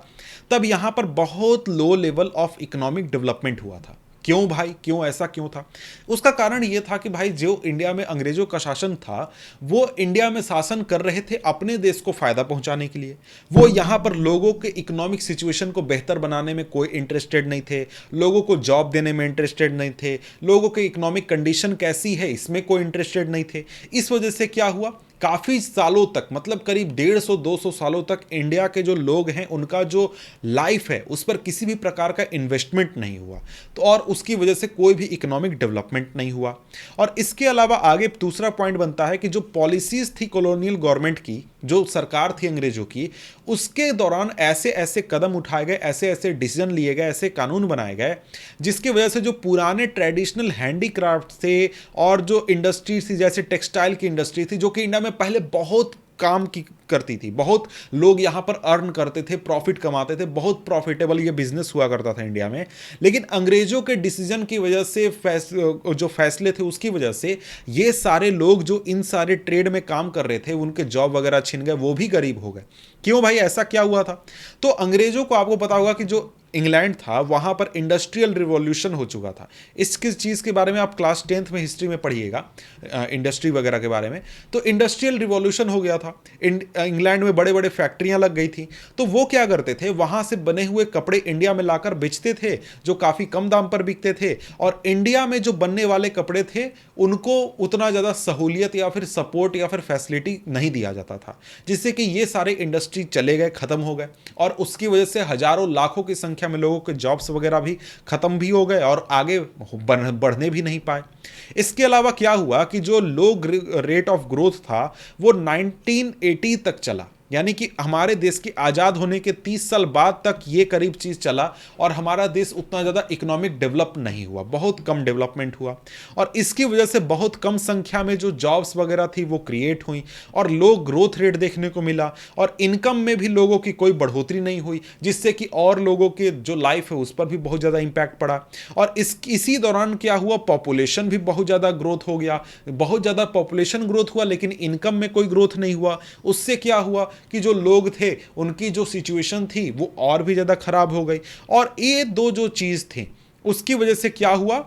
तब यहाँ पर बहुत low level of economic development हुआ था। क्यों भाई, क्यों ऐसा क्यों था? उसका कारण यह था कि भाई जो इंडिया में अंग्रेजों का शासन था, वो इंडिया में शासन कर रहे थे अपने देश को फायदा पहुंचाने के लिए। वो यहां पर लोगों के इकोनॉमिक सिचुएशन को बेहतर बनाने में कोई इंटरेस्टेड नहीं थे, लोगों को जॉब देने में इंटरेस्टेड नहीं थे, लोगों के इकोनॉमिक कंडीशन कैसी है इसमें कोई इंटरेस्टेड नहीं थे। इस वजह से क्या हुआ, काफ़ी सालों तक, मतलब करीब 150-200 सालों तक इंडिया के जो लोग हैं उनका जो लाइफ है उस पर किसी भी प्रकार का इन्वेस्टमेंट नहीं हुआ। तो और उसकी वजह से कोई भी इकोनॉमिक डेवलपमेंट नहीं हुआ। और इसके अलावा आगे दूसरा पॉइंट बनता है कि जो पॉलिसीज थी कॉलोनियल गवर्नमेंट की, जो सरकार थी अंग्रेजों की, उसके दौरान ऐसे ऐसे कदम उठाए गए, ऐसे ऐसे डिसीजन लिए गए, ऐसे कानून बनाए गए, जिसकी वजह से जो पुराने ट्रेडिशनल हैंडीक्राफ्ट थे और जो इंडस्ट्री थी, जैसे टेक्सटाइल की इंडस्ट्री थी जो कि इंडिया में पहले बहुत काम की करती थी, बहुत लोग यहाँ पर अर्न करते थे, प्रॉफिट कमाते थे, बहुत प्रॉफिटेबल ये बिजनेस हुआ करता था इंडिया में। लेकिन अंग्रेजों के डिसीजन की वजह से, जो फैसले थे उसकी वजह से, ये सारे लोग जो इन सारे ट्रेड में काम कर रहे थे उनके जॉब वगैरह छिन गए, वो भी गरीब हो गए। क्यों भाई, ऐसा क्या हुआ था? तो अंग्रेजों को, आपको पता होगा कि जो इंग्लैंड था वहाँ पर इंडस्ट्रियल रिवॉल्यूशन हो चुका था। इस किस चीज़ के बारे में आप क्लास 10th में हिस्ट्री में पढ़िएगा, इंडस्ट्री वगैरह के बारे में। तो इंडस्ट्रियल रिवॉल्यूशन हो गया था, इंग्लैंड में बड़े बड़े फैक्ट्रियाँ लग गई थी। तो वो क्या करते थे, वहाँ से बने हुए कपड़े इंडिया में लाकर बेचते थे, जो काफ़ी कम दाम पर बिकते थे। और इंडिया में जो बनने वाले कपड़े थे उनको उतना ज़्यादा सहूलियत या फिर सपोर्ट या फिर फैसिलिटी नहीं दिया जाता था, जिससे कि ये सारे इंडस्ट्री चले गए, ख़त्म हो गए। और उसकी वजह से हज़ारों लाखों की संख्या में लोगों के जॉब्स वगैरह भी खत्म भी हो गए और आगे बढ़ने भी नहीं पाए। इसके अलावा क्या हुआ कि जो लो रेट ऑफ ग्रोथ था वो 1980 तक चला, यानी कि हमारे देश के आज़ाद होने के 30 साल बाद तक ये करीब चीज़ चला और हमारा देश उतना ज़्यादा इकोनॉमिक डेवलप नहीं हुआ, बहुत कम डेवलपमेंट हुआ। और इसकी वजह से बहुत कम संख्या में जो जॉब्स वगैरह थी वो क्रिएट हुई और लो ग्रोथ रेट देखने को मिला, और इनकम में भी लोगों की कोई बढ़ोतरी नहीं हुई, जिससे कि और लोगों के जो लाइफ है उस पर भी बहुत ज़्यादा इम्पैक्ट पड़ा। और इसी दौरान क्या हुआ, पॉपुलेशन भी बहुत ज़्यादा ग्रोथ हो गया, बहुत ज़्यादा पॉपुलेशन ग्रोथ हुआ, लेकिन इनकम में कोई ग्रोथ नहीं हुआ। उससे क्या हुआ कि जो लोग थे उनकी जो सिचुएशन थी वो और भी ज़्यादा खराब हो गई। और ये दो जो चीज़ थी उसकी वजह से क्या हुआ,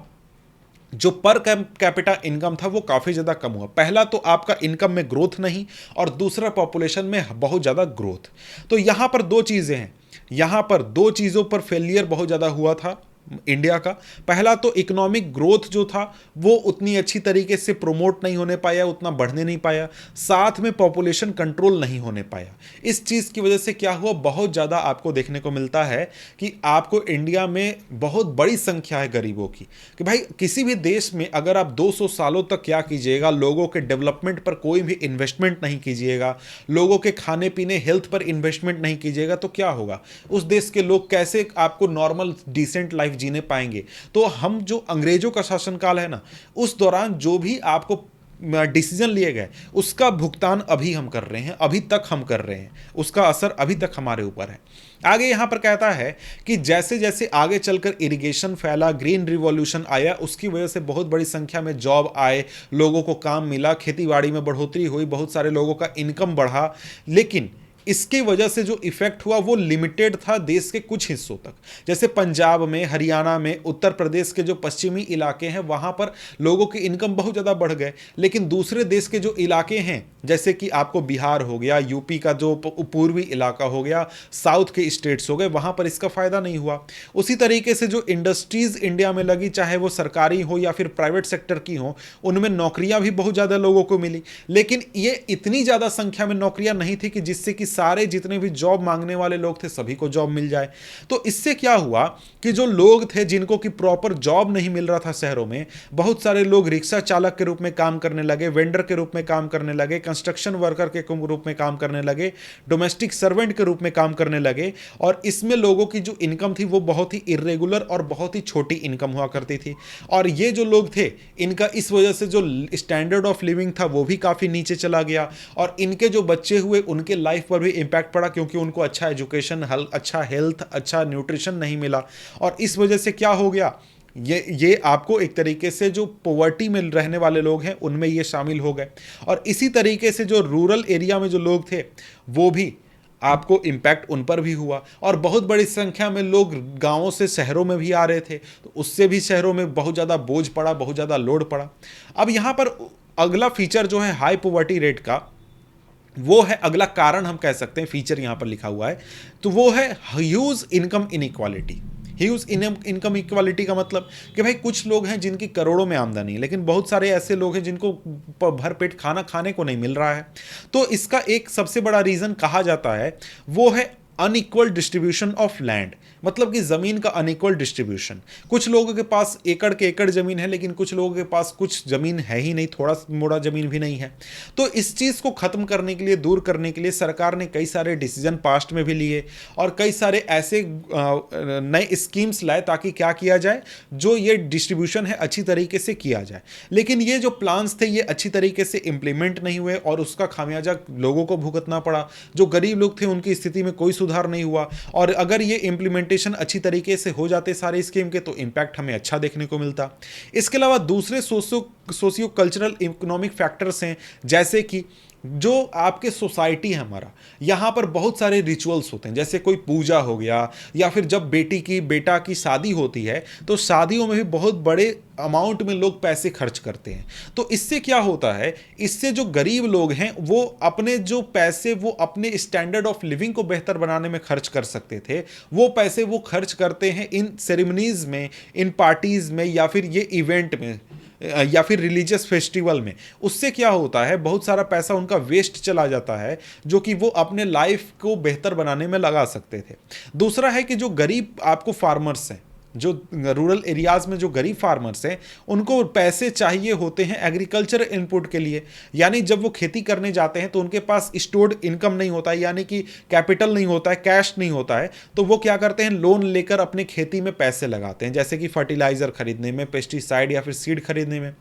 जो पर कैपिटा इनकम था वो काफ़ी ज़्यादा कम हुआ। पहला तो आपका इनकम में ग्रोथ नहीं, और दूसरा पॉपुलेशन में बहुत ज़्यादा ग्रोथ। तो यहाँ पर दो चीज़ें हैं, यहाँ पर दो चीज़ों पर फेलियर बहुत ज़्यादा हुआ था इंडिया का। पहला तो इकोनॉमिक ग्रोथ जो था वो उतनी अच्छी तरीके से प्रोमोट नहीं होने पाया, उतना बढ़ने नहीं पाया, साथ में पॉपुलेशन कंट्रोल नहीं होने पाया। इस चीज़ की वजह से क्या हुआ, बहुत ज़्यादा आपको देखने को मिलता है कि आपको इंडिया में बहुत बड़ी संख्या है गरीबों की। कि भाई किसी भी देश में अगर आप 200 सालों तक क्या कीजिएगा, लोगों के डेवलपमेंट पर कोई भी इन्वेस्टमेंट नहीं कीजिएगा, लोगों के खाने पीने हेल्थ पर इन्वेस्टमेंट नहीं कीजिएगा, तो क्या होगा, उस देश के लोग कैसे आपको नॉर्मल डिसेंट लाइफ जीने पाएंगे। तो हम जो अंग्रेजों का शासनकाल है ना, उस दौरान जो भी आपको डिसीजन लिए गए उसका भुगतान अभी हम कर रहे हैं, अभी तक हम कर रहे हैं, उसका असर अभी तक हमारे ऊपर है। आगे यहां पर कहता है कि जैसे जैसे आगे चलकर इरिगेशन फैला, ग्रीन रिवॉल्यूशन आया, उसकी वजह से बहुत बड़ी संख्या में जॉब आए, लोगों को काम मिला, खेतीबाड़ी में बढ़ोतरी हुई, बहुत सारे लोगों का इनकम बढ़ा। लेकिन इसकी वजह से जो इफेक्ट हुआ वो लिमिटेड था देश के कुछ हिस्सों तक। जैसे पंजाब में, हरियाणा में, उत्तर प्रदेश के जो पश्चिमी इलाके हैं वहाँ पर लोगों की इनकम बहुत ज़्यादा बढ़ गए। लेकिन दूसरे देश के जो इलाके हैं, जैसे कि आपको बिहार हो गया, यूपी का जो पूर्वी इलाका हो गया, साउथ के स्टेट्स हो गए, वहाँ पर इसका फ़ायदा नहीं हुआ। उसी तरीके से जो इंडस्ट्रीज़ इंडिया में लगी, चाहे वो सरकारी हो या फिर प्राइवेट सेक्टर की हो, उनमें नौकरियाँ भी बहुत ज़्यादा लोगों को मिली। लेकिन ये इतनी ज़्यादा संख्या में नौकरियाँ नहीं थी कि जिससे कि सारे जितने भी जॉब मांगने वाले लोग थे सभी को जॉब मिल जाए। तो इससे क्या हुआ कि जो लोग थे जिनको कि प्रॉपर जॉब नहीं मिल रहा था शहरों में, बहुत सारे लोग रिक्शा चालक के रूप में काम करने लगे, वेंडर के रूप में काम करने लगे, कंस्ट्रक्शन वर्कर के रूप में काम करने लगे, डोमेस्टिक सर्वेंट के रूप में काम करने लगे। और इसमें लोगों की जो इनकम थी वो बहुत ही इरेगुलर और बहुत ही छोटी इनकम हुआ करती थी। और ये जो लोग थे इनका इस वजह से जो स्टैंडर्ड ऑफ लिविंग था वो भी काफ़ी नीचे चला गया, और इनके जो बच्चे हुए उनके लाइफ पर भी इम्पैक्ट पड़ा, क्योंकि उनको अच्छा एजुकेशन, अच्छा हेल्थ, अच्छा न्यूट्रिशन नहीं मिला। और इस वजह से क्या हो गया, ये आपको एक तरीके से जो पॉवर्टी में रहने वाले लोग हैं उनमें ये शामिल हो गए। और इसी तरीके से जो रूरल एरिया में जो लोग थे वो भी आपको इम्पैक्ट उन पर भी हुआ, और बहुत बड़ी संख्या में लोग गांवों से शहरों में भी आ रहे थे, तो उससे भी शहरों में बहुत ज़्यादा बोझ पड़ा, बहुत ज़्यादा लोड पड़ा। अब यहाँ पर अगला फीचर जो है हाई पॉवर्टी रेट का, वो है अगला कारण हम कह सकते हैं, फीचर यहाँ पर लिखा हुआ है, तो वो है huge income inequality. Huge income equality का मतलब कि भाई कुछ लोग हैं जिनकी करोड़ों में आमदनी है, लेकिन बहुत सारे ऐसे लोग हैं जिनको भरपेट खाना खाने को नहीं मिल रहा है। तो इसका एक सबसे बड़ा रीज़न कहा जाता है वो है अनइक्वल डिस्ट्रीब्यूशन ऑफ लैंड, मतलब कि ज़मीन का अनइक्वल डिस्ट्रीब्यूशन। कुछ लोगों के पास एकड़ के एकड़ ज़मीन है, लेकिन कुछ लोगों के पास कुछ ज़मीन है ही नहीं, थोड़ा मोड़ा ज़मीन भी नहीं है। तो इस चीज़ को ख़त्म करने के लिए, दूर करने के लिए सरकार ने कई सारे डिसीजन पास्ट में भी लिए, और कई सारे ऐसे नए स्कीम्स लाए ताकि क्या किया जाए, जो ये डिस्ट्रीब्यूशन है अच्छी तरीके से किया जाए। लेकिन ये जो प्लान्स थे ये अच्छी तरीके से इम्प्लीमेंट नहीं हुए, और उसका खामियाजा लोगों को भुगतना पड़ा। जो गरीब लोग थे उनकी स्थिति में कोई सुधार नहीं हुआ, और अगर ये इम्प्लीमेंटेशन अच्छी तरीके से हो जाते सारे स्कीम के तो इम्पैक्ट हमें अच्छा देखने को मिलता। इसके अलावा दूसरे सोशियो कल्चरल इकोनॉमिक फैक्टर्स हैं, जैसे कि जो आपके सोसाइटी है हमारा, यहाँ पर बहुत सारे रिचुअल्स होते हैं, जैसे कोई पूजा हो गया, या फिर जब बेटा की शादी होती है तो शादियों में भी बहुत बड़े अमाउंट में लोग पैसे खर्च करते हैं। तो इससे क्या होता है, इससे जो गरीब लोग हैं वो अपने जो पैसे वो अपने स्टैंडर्ड ऑफ लिविंग को बेहतर बनाने में खर्च कर सकते थे, वो पैसे वो खर्च करते हैं इन सेरेमनीज में, इन पार्टीज में, या फिर ये इवेंट में, या फिर रिलीजियस फेस्टिवल में। उससे क्या होता है, बहुत सारा पैसा उनका वेस्ट चला जाता है, जो कि वो अपने लाइफ को बेहतर बनाने में लगा सकते थे। दूसरा है कि जो गरीब आपको फार्मर्स हैं, जो रूरल एरियाज़ में जो गरीब फार्मर्स हैं, उनको पैसे चाहिए होते हैं एग्रीकल्चर इनपुट के लिए। यानी जब वो खेती करने जाते हैं तो उनके पास स्टोर्ड इनकम नहीं होता है, यानी कि कैपिटल नहीं होता है, कैश नहीं होता है, तो वो क्या करते हैं, लोन लेकर अपने खेती में पैसे लगाते हैं, जैसे कि फर्टिलाइज़र खरीदने में, पेस्टिसाइड या फिर सीड खरीदने में।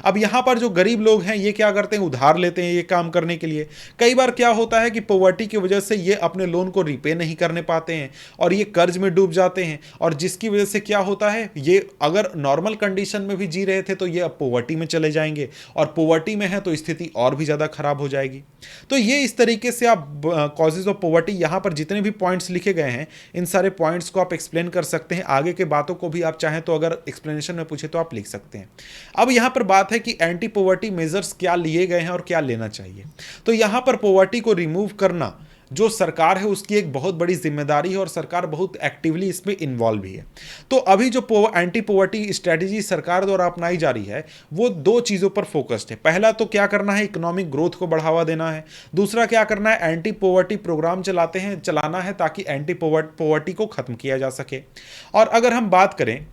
अब यहाँ पर जो गरीब लोग हैं ये क्या करते हैं, उधार लेते हैं ये काम करने के लिए। कई बार क्या होता है कि पॉवर्टी की वजह से ये अपने लोन को रिपे नहीं करने पाते हैं, और ये कर्ज में डूब जाते हैं, और जिसकी वजह से क्या होता है, ये अगर नॉर्मल कंडीशन में भी जी रहे थे तो ये अब पॉवर्टी में चले जाएंगे, और पॉवर्टी में है तो स्थिति और भी ज़्यादा खराब हो जाएगी। तो ये इस तरीके से आप कॉजेज ऑफ पॉवर्टी, यहाँ पर जितने भी पॉइंट्स लिखे गए हैं इन सारे पॉइंट्स को आप एक्सप्लेन कर सकते हैं। आगे के बातों को भी आप चाहें तो अगर एक्सप्लेनेशन में पूछे तो आप लिख सकते हैं। अब यहाँ पर बात है कि एंटी पॉवर्टी मेजर्स क्या लिए गए हैं और क्या लेना चाहिए। तो यहाँ पर पॉवर्टी को रिमूव करना जो सरकार है उसकी एक बहुत बड़ी जिम्मेदारी है, और सरकार बहुत एक्टिवली इसमें इन्वॉल्व भी है। तो अभी जो एंटी पॉवर्टी स्ट्रेटजी सरकार द्वारा अपनाई जा रही है वो दो चीज़ों पर फोकस्ड है। पहला तो क्या करना है, इकोनॉमिक ग्रोथ को बढ़ावा देना है। दूसरा क्या करना है, एंटी पॉवर्टी प्रोग्राम चलाना है ताकि एंटी पॉवर्टी को खत्म किया जा सके। और अगर हम बात करें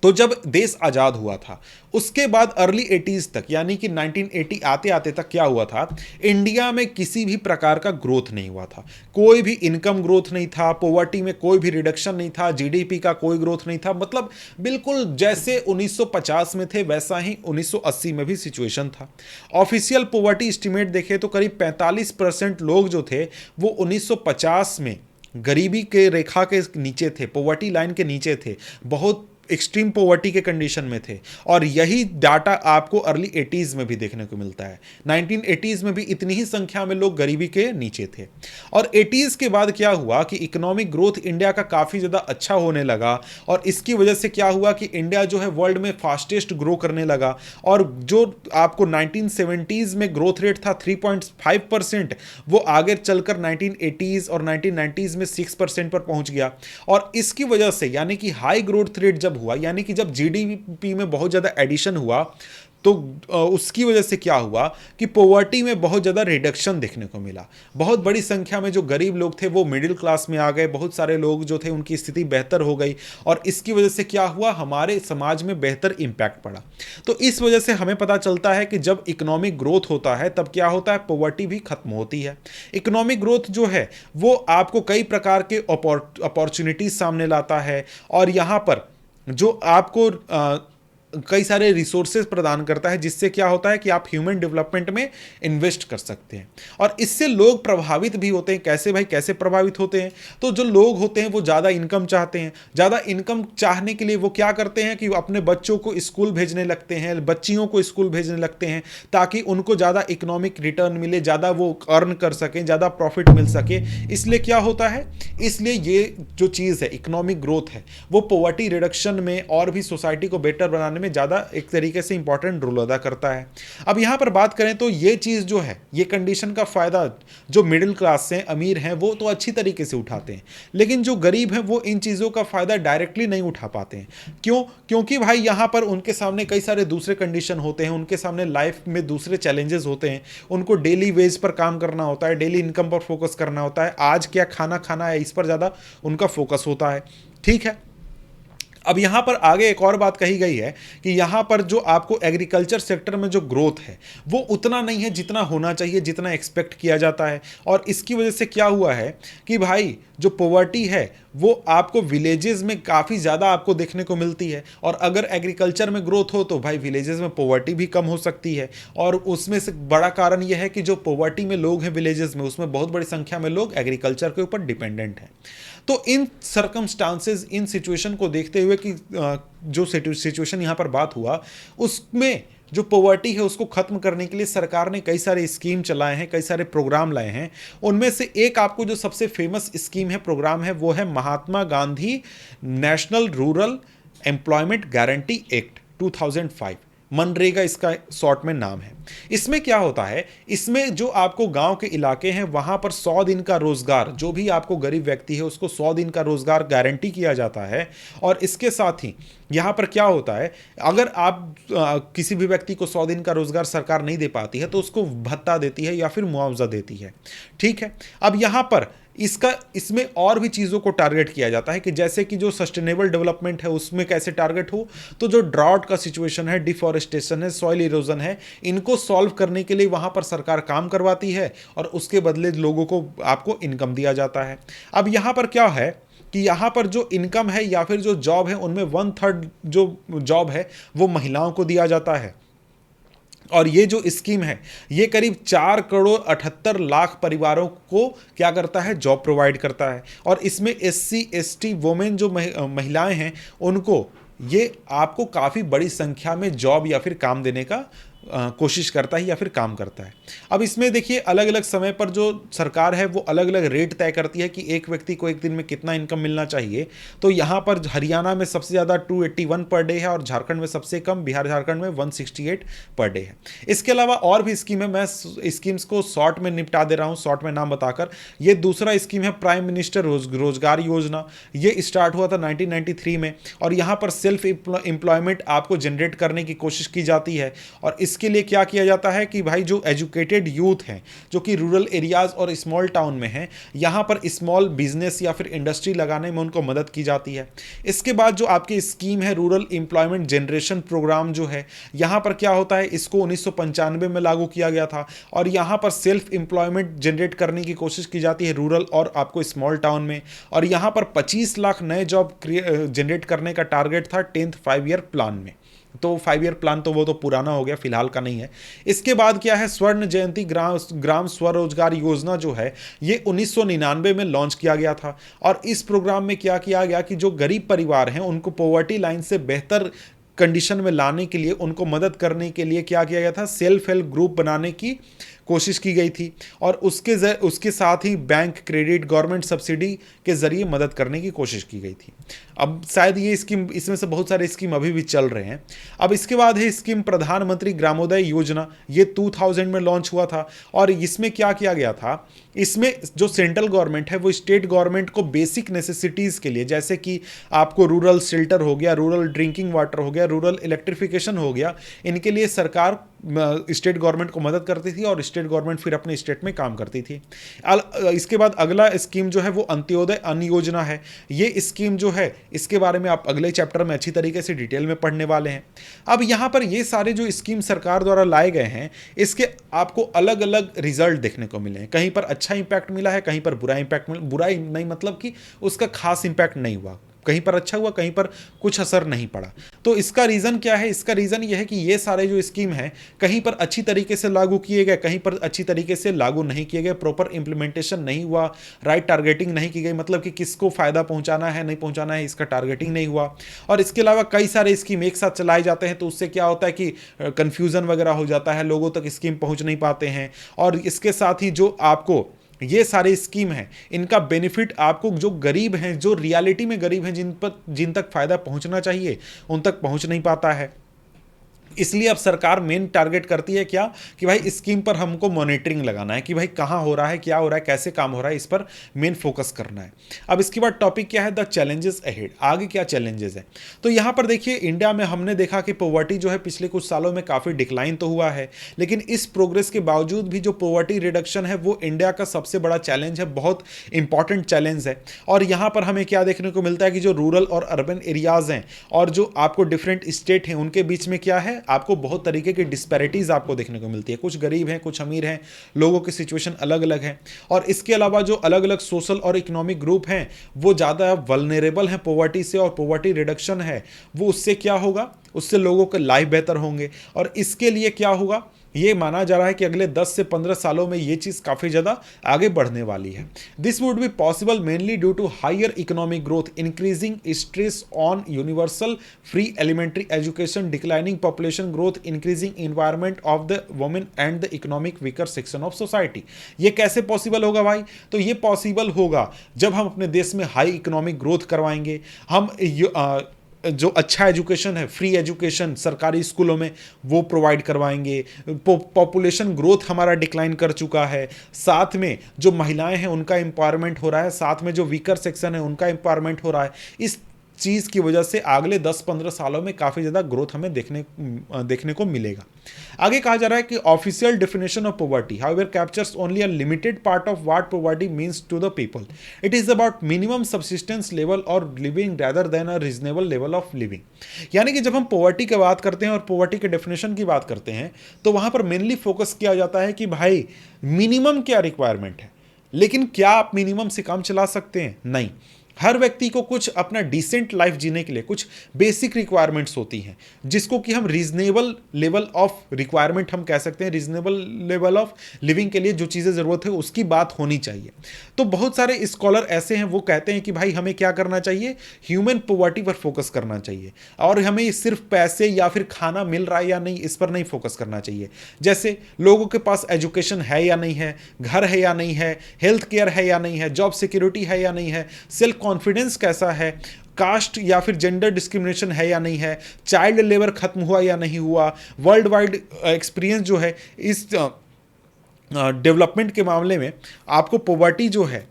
तो जब देश आज़ाद हुआ था उसके बाद अर्ली 80s तक, यानी कि 1980 आते आते तक क्या हुआ था, इंडिया में किसी भी प्रकार का ग्रोथ नहीं हुआ था। कोई भी इनकम ग्रोथ नहीं था, पॉवर्टी में कोई भी रिडक्शन नहीं था, जीडीपी का कोई ग्रोथ नहीं था। मतलब बिल्कुल जैसे 1950 में थे वैसा ही 1980 में भी सिचुएशन था। ऑफिशियल पॉवर्टी एस्टिमेट देखें तो करीब 45% लोग जो थे वो 1950 में गरीबी के रेखा के नीचे थे, पॉवर्टी लाइन के नीचे थे, बहुत एक्सट्रीम पॉवर्टी के कंडीशन में थे। और यही डाटा आपको अर्ली 80s में भी देखने को मिलता है। 1980s में भी इतनी ही संख्या में लोग गरीबी के नीचे थे। और 80s के बाद क्या हुआ कि इकोनॉमिक ग्रोथ इंडिया का काफ़ी ज़्यादा अच्छा होने लगा, और इसकी वजह से क्या हुआ कि इंडिया जो है वर्ल्ड में फास्टेस्ट ग्रो करने लगा। और जो आपको 1970s में ग्रोथ रेट था 3.5%, वो आगे चलकर 1980s और 1990s में 6% पर पहुंच गया। और इसकी वजह से यानी कि हाई ग्रोथ रेट जब हुआ, यानी कि जब जीडीपी में बहुत ज़्यादा एडिशन हुआ, तो उसकी वजह से क्या हुआ कि पॉवर्टी में बहुत ज़्यादा रिडक्शन देखने को मिला। बहुत बड़ी संख्या में जो गरीब लोग थे वो मिडिल क्लास में आ गए, बहुत सारे लोग जो थे उनकी स्थिति बेहतर हो गई, और इसकी वजह से क्या हुआ, हमारे समाज में बेहतर इम्पैक्ट पड़ा। तो इस वजह से हमें पता चलता है कि जब इकोनॉमिक ग्रोथ होता है तब क्या होता है, पॉवर्टी भी खत्म होती है। इकोनॉमिक ग्रोथ जो है वो आपको कई प्रकार के अपॉर्चुनिटीज सामने लाता है, और यहाँ पर जो आपको कई सारे रिसोर्सेज प्रदान करता है, जिससे क्या होता है कि आप ह्यूमन डेवलपमेंट में इन्वेस्ट कर सकते हैं, और इससे लोग प्रभावित भी होते हैं। कैसे भाई, कैसे प्रभावित होते हैं? तो जो लोग होते हैं वो ज़्यादा इनकम चाहते हैं। ज़्यादा इनकम चाहने के लिए वो क्या करते हैं कि अपने बच्चों को स्कूल भेजने लगते हैं, बच्चियों को स्कूल भेजने लगते हैं, ताकि उनको ज़्यादा इकोनॉमिक रिटर्न मिले, ज़्यादा वो अर्न कर सकें, ज़्यादा प्रॉफिट मिल सके। इसलिए क्या होता है, इसलिए ये जो चीज़ है इकोनॉमिक ग्रोथ है वो पॉवर्टी रिडक्शन में और भी सोसाइटी को बेटर बनाने में ज़्यादा एक तरीके से इंपॉर्टेंट रोल अदा करता है। अब यहाँ पर बात करें तो ये चीज़ जो है, ये कंडीशन का फ़ायदा जो मिडिल क्लास से अमीर हैं वो तो अच्छी तरीके से उठाते हैं, लेकिन जो गरीब हैं वो इन चीज़ों का फ़ायदा डायरेक्टली नहीं उठा पाते हैं। क्यों? क्योंकि भाई यहाँ पर उनके सामने कई सारे दूसरे कंडीशन होते हैं, उनके सामने लाइफ में दूसरे चैलेंजेस होते हैं। उनको डेली वेज पर काम करना होता है, डेली इनकम पर फोकस करना होता है, आज क्या खाना खाना है इस पर ज़्यादा उनका फोकस होता है। ठीक है, अब यहाँ पर आगे एक और बात कही गई है कि यहाँ पर जो आपको एग्रीकल्चर सेक्टर में जो ग्रोथ है वो उतना नहीं है जितना होना चाहिए, जितना एक्सपेक्ट किया जाता है। और इसकी वजह से क्या हुआ है कि भाई जो पॉवर्टी है वो आपको विलेजेस में काफ़ी ज़्यादा आपको देखने को मिलती है, और अगर एग्रीकल्चर में ग्रोथ हो तो भाई विलेजेस में पॉवर्टी भी कम हो सकती है। और उसमें से बड़ा कारण यह है कि जो पॉवर्टी में लोग हैं विलेजेस में, उसमें बहुत बड़ी संख्या में लोग एग्रीकल्चर के ऊपर डिपेंडेंट हैं। तो इन सर्कमस्टांसेस, इन सिचुएशन को देखते हुए कि जो सिचुएशन यहाँ पर बात हुआ उसमें जो पॉवर्टी है उसको खत्म करने के लिए सरकार ने कई सारे स्कीम चलाए हैं, कई सारे प्रोग्राम लाए हैं। उनमें से एक आपको जो सबसे फेमस स्कीम है, प्रोग्राम है, वो है Mahatma Gandhi national rural employment guarantee act 2005, मनरेगा इसका शॉर्ट में नाम है। इसमें क्या होता है, इसमें जो आपको गांव के इलाके हैं वहां पर 100 दिन का रोजगार, जो भी आपको गरीब व्यक्ति है उसको 100 दिन का रोजगार गारंटी किया जाता है। और इसके साथ ही यहां पर क्या होता है, अगर आप किसी भी व्यक्ति को 100 दिन का रोजगार सरकार नहीं दे पाती है तो उसको भत्ता देती है या फिर मुआवजा देती है। ठीक है, अब यहां पर इसमें और भी चीज़ों को टारगेट किया जाता है कि जैसे कि जो सस्टेनेबल डेवलपमेंट है उसमें कैसे टारगेट हो, तो जो ड्राउट का सिचुएशन है, डिफॉरेस्टेशन है, सॉइल इरोजन है, इनको सॉल्व करने के लिए वहाँ पर सरकार काम करवाती है और उसके बदले लोगों को आपको इनकम दिया जाता है। अब यहाँ पर क्या है कि यहाँ पर जो इनकम है या फिर जो जॉब है उनमें 1/3 जो जॉब है वो महिलाओं को दिया जाता है। और ये जो स्कीम है ये करीब 4,78,00,000 परिवारों को क्या करता है, जॉब प्रोवाइड करता है। और इसमें SC ST वुमेन जो महिलाएं हैं उनको ये आपको काफ़ी बड़ी संख्या में जॉब या फिर काम देने का कोशिश करता है या फिर काम करता है। अब इसमें देखिए अलग अलग समय पर जो सरकार है वो अलग अलग रेट तय करती है कि एक व्यक्ति को एक दिन में कितना इनकम मिलना चाहिए। तो यहाँ पर हरियाणा में सबसे ज़्यादा 281 पर डे है और झारखंड में सबसे कम, बिहार झारखंड में 168 पर डे है। इसके अलावा और भी स्कीम है, मैं स्कीम्स को शॉर्ट में निपटा दे रहा हूँ, शॉर्ट में नाम बताकर। ये दूसरा स्कीम है प्राइम मिनिस्टर रोजगार योजना। ये स्टार्ट हुआ था 1993 में और यहाँ पर सेल्फ एम्प्लॉयमेंट आपको जनरेट करने की कोशिश की जाती है। और इसके लिए क्या किया जाता है कि भाई जो एजुकेटेड यूथ हैं जो कि रूरल एरियाज और स्मॉल टाउन में हैं, यहाँ पर स्मॉल बिजनेस या फिर इंडस्ट्री लगाने में उनको मदद की जाती है। इसके बाद जो आपकी स्कीम है रूरल एम्प्लॉयमेंट जनरेशन प्रोग्राम जो है, यहाँ पर क्या होता है, इसको 1995 में लागू किया गया था और यहाँ पर सेल्फ एम्प्लॉयमेंट जनरेट करने की कोशिश की जाती है रूरल और आपको स्मॉल टाउन में। और यहाँ पर 25 लाख नए जॉब जनरेट करने का टारगेट था 10th 5 ईयर प्लान में। तो 5 ईयर प्लान तो वो तो पुराना हो गया, फिलहाल का नहीं है। इसके बाद क्या है, स्वर्ण जयंती ग्राम स्वरोजगार योजना जो है ये 1999 में लॉन्च किया गया था। और इस प्रोग्राम में क्या किया गया कि जो गरीब परिवार हैं उनको पॉवर्टी लाइन से बेहतर कंडीशन में लाने के लिए, उनको मदद करने के लिए क्या किया गया था, सेल्फ हेल्प ग्रुप बनाने की कोशिश की गई थी, और उसके साथ ही बैंक क्रेडिट, गवर्नमेंट सब्सिडी के जरिए मदद करने की कोशिश की गई थी। अब शायद ये स्कीम, इसमें से बहुत सारे स्कीम अभी भी चल रहे हैं। अब इसके बाद है स्कीम प्रधानमंत्री ग्रामोदय योजना, ये 2000 में लॉन्च हुआ था। और इसमें क्या किया गया था, इसमें जो सेंट्रल गवर्नमेंट है वो स्टेट गवर्नमेंट को बेसिक नेसेसिटीज़ के लिए, जैसे कि आपको रूरल शेल्टर हो गया, रूरल ड्रिंकिंग वाटर हो गया, रूरल इलेक्ट्रिफिकेशन हो गया, इनके लिए सरकार स्टेट गवर्नमेंट को मदद करती थी और स्टेट गवर्नमेंट फिर अपने स्टेट में काम करती थी। इसके बाद अगला स्कीम जो है वो अंत्योदय अन्न योजना है। ये स्कीम जो है इसके बारे में आप अगले चैप्टर में अच्छी तरीके से डिटेल में पढ़ने वाले हैं। अब यहाँ पर ये सारे जो स्कीम सरकार द्वारा लाए गए हैं, इसके आपको अलग अलग रिजल्ट देखने को मिले हैं। कहीं पर अच्छा इंपैक्ट मिला है, कहीं पर बुरा इंपैक्ट मिला, बुरा नहीं मतलब कि उसका खास इंपैक्ट नहीं हुआ, कहीं पर अच्छा हुआ, कहीं पर कुछ असर नहीं पड़ा। तो इसका रीज़न क्या है? इसका रीज़न यह है कि ये सारे जो स्कीम हैं कहीं पर अच्छी तरीके से लागू किए गए, कहीं पर अच्छी तरीके से लागू नहीं किए गए, प्रॉपर इंप्लीमेंटेशन नहीं हुआ, राइट टारगेटिंग नहीं की गई, मतलब कि किसको फ़ायदा पहुंचाना है नहीं पहुंचाना है इसका टारगेटिंग नहीं हुआ। और इसके अलावा कई सारे स्कीम एक साथ चलाए जाते हैं तो उससे क्या होता है कि कन्फ्यूज़न वगैरह हो जाता है, लोगों तक स्कीम पहुँच नहीं पाते हैं। और इसके साथ ही जो आपको ये सारे स्कीम हैं, इनका बेनिफिट आपको जो गरीब हैं, जो रियलिटी में गरीब हैं, जिन तक फ़ायदा पहुंचना चाहिए उन तक पहुंच नहीं पाता है। इसलिए अब सरकार मेन टारगेट करती है क्या, कि भाई स्कीम पर हमको मॉनिटरिंग लगाना है कि भाई कहाँ हो रहा है, क्या हो रहा है, कैसे काम हो रहा है, इस पर मेन फोकस करना है। अब इसके बाद टॉपिक क्या है, द चैलेंजेस अहेड, आगे क्या चैलेंजेस है। तो यहाँ पर देखिए इंडिया में हमने देखा कि पॉवर्टी जो है पिछले कुछ सालों में काफ़ी डिक्लाइन तो हुआ है, लेकिन इस प्रोग्रेस के बावजूद भी जो पॉवर्टी रिडक्शन है वो इंडिया का सबसे बड़ा चैलेंज है, बहुत इंपॉर्टेंट चैलेंज है। और यहाँ पर हमें क्या देखने को मिलता है कि जो रूरल और अर्बन एरियाज़ हैं और जो आपको डिफरेंट स्टेट हैं उनके बीच में क्या है, आपको बहुत तरीके की डिस्पैरिटीज आपको देखने को मिलती है। कुछ गरीब हैं, कुछ अमीर हैं, लोगों की सिचुएशन अलग अलग है। और इसके अलावा जो अलग अलग सोशल और इकोनॉमिक ग्रुप हैं वो ज़्यादा वल्नरेबल हैं पॉवर्टी से, और पॉवर्टी रिडक्शन है वो उससे क्या होगा, उससे लोगों के लाइफ बेहतर होंगे। और इसके लिए क्या होगा, ये माना जा रहा है कि अगले 10 से 15 सालों में ये चीज़ काफ़ी ज़्यादा आगे बढ़ने वाली है। This would be possible mainly due to higher economic growth, increasing stress on universal free elementary education, declining population growth, increasing environment of the women and the economic weaker section of society. ये कैसे possible होगा भाई? तो ये possible होगा जब हम अपने देश में हाई इकोनॉमिक ग्रोथ करवाएंगे, हम जो अच्छा एजुकेशन है, फ्री एजुकेशन सरकारी स्कूलों में वो प्रोवाइड करवाएंगे। पॉपुलेशन ग्रोथ हमारा डिक्लाइन कर चुका है, साथ में जो महिलाएं हैं उनका एम्पावरमेंट हो रहा है, साथ में जो वीकर सेक्शन है उनका एम्पावरमेंट हो रहा है। इस चीज़ की वजह से अगले 10-15 सालों में काफ़ी ज़्यादा ग्रोथ हमें देखने को मिलेगा। आगे कहा जा रहा है कि official definition of poverty however captures only a limited part of what poverty means to the people. It is about minimum subsistence level और living rather than a reasonable level of living. यानी कि जब हम poverty की बात करते हैं और पॉवर्टी के डेफिनेशन की बात करते हैं तो वहाँ पर मेनली फोकस किया जाता है कि भाई मिनिमम क्या रिक्वायरमेंट है, लेकिन क्या आप मिनिमम से कम चला सकते हैं? नहीं। हर व्यक्ति को कुछ अपना डिसेंट लाइफ जीने के लिए कुछ बेसिक रिक्वायरमेंट्स होती हैं, जिसको कि हम रीजनेबल लेवल ऑफ रिक्वायरमेंट हम कह सकते हैं। रीजनेबल लेवल ऑफ लिविंग के लिए जो चीज़ें ज़रूरत है उसकी बात होनी चाहिए। तो बहुत सारे स्कॉलर ऐसे हैं वो कहते हैं कि भाई हमें क्या करना चाहिए, ह्यूमन पॉवर्टी पर फोकस करना चाहिए, और हमें सिर्फ पैसे या फिर खाना मिल रहा है या नहीं इस पर नहीं फोकस करना चाहिए। जैसे लोगों के पास एजुकेशन है या नहीं है, घर है या नहीं है, हेल्थ केयर है या नहीं है, जॉब सिक्योरिटी है या नहीं है, सेल्फ कॉन्फिडेंस कैसा है, कास्ट या फिर जेंडर डिस्क्रिमिनेशन है या नहीं है, चाइल्ड लेबर खत्म हुआ या नहीं हुआ, वर्ल्ड वाइड एक्सपीरियंस जो है इस डेवलपमेंट के मामले में आपको पॉवर्टी जो है,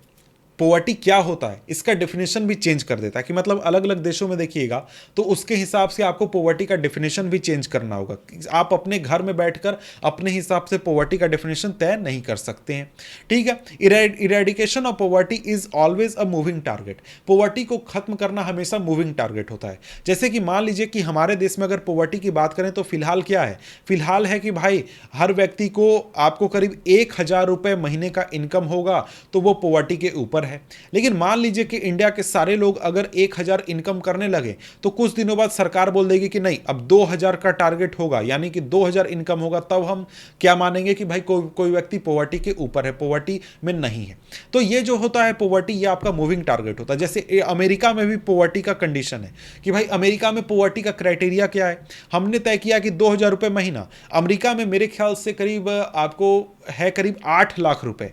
पॉवर्टी क्या होता है इसका डेफिनेशन भी चेंज कर देता है। कि मतलब अलग अलग देशों में देखिएगा तो उसके हिसाब से आपको पॉवर्टी का डेफिनेशन भी चेंज करना होगा। आप अपने घर में बैठकर अपने हिसाब से पॉवर्टी का डेफिनेशन तय नहीं कर सकते हैं, ठीक है। Eradication of poverty is always a moving target. Poverty को खत्म करना हमेशा मूविंग टारगेट होता है। जैसे कि मान लीजिए कि हमारे देश में अगर पॉवर्टी की बात करें तो फिलहाल क्या है, फिलहाल है कि भाई हर व्यक्ति को आपको करीब 1000 रुपये महीने का इनकम होगा तो वो पॉवर्टी के ऊपर है। है। लेकिन मान लीजिए कि इंडिया के सारे लोग अगर 1000 इनकम करने लगे तो कुछ दिनों बाद सरकार बोल देगी कि नहीं, अब 2000 का टारगेट होगा, यानी कि 2000 इनकम होगा, तब हम क्या मानेंगे कि भाई कोई व्यक्ति पॉवर्टी के ऊपर है, पॉवर्टी में नहीं है। तो ये जो होता है पॉवर्टी, ये आपका मूविंग टारगेट होता है। जैसे अमेरिका में भी पॉवर्टी का कंडीशन है कि भाई अमेरिका में पॉवर्टी का क्राइटेरिया क्या है, हमने तय किया कि 2000 रुपये महीना। अमेरिका में मेरे ख्याल से करीब आपको है करीब 8 लाख रुपए।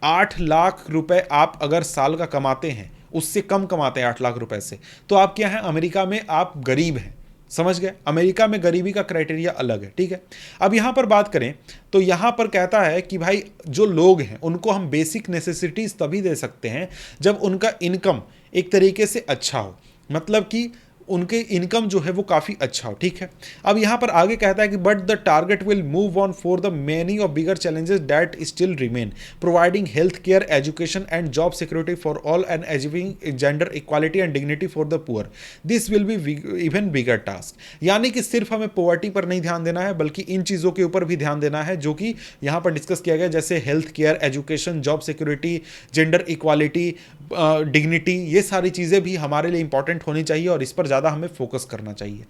8 लाख रुपए आप अगर साल का कमाते हैं, उससे कम कमाते हैं 8 लाख रुपए से, तो आप क्या है, अमेरिका में आप गरीब हैं। समझ गए, अमेरिका में गरीबी का क्राइटेरिया अलग है। ठीक है, अब यहां पर बात करें तो यहां पर कहता है कि भाई जो लोग हैं उनको हम बेसिक नेसेसिटीज तभी दे सकते हैं जब उनका इनकम एक तरीके से अच्छा हो, मतलब कि उनके इनकम जो है वो काफ़ी अच्छा हो। ठीक है, अब यहाँ पर आगे कहता है कि but the target will move on for the many of bigger challenges that still remain, providing health care, education and job security for all and achieving gender equality and dignity for the poor. This will be even bigger task. यानी कि सिर्फ हमें poverty पर नहीं ध्यान देना है, बल्कि इन चीज़ों के ऊपर भी ध्यान देना है जो कि यहाँ पर डिस्कस किया गया, जैसे health care, education, job security, gender equality, dignity, ये सारी चीज़ें भी हमारे लिए इंपॉर्टेंट होनी चाहिए और इस पर ज़्यादा हमें फोकस करना चाहिए।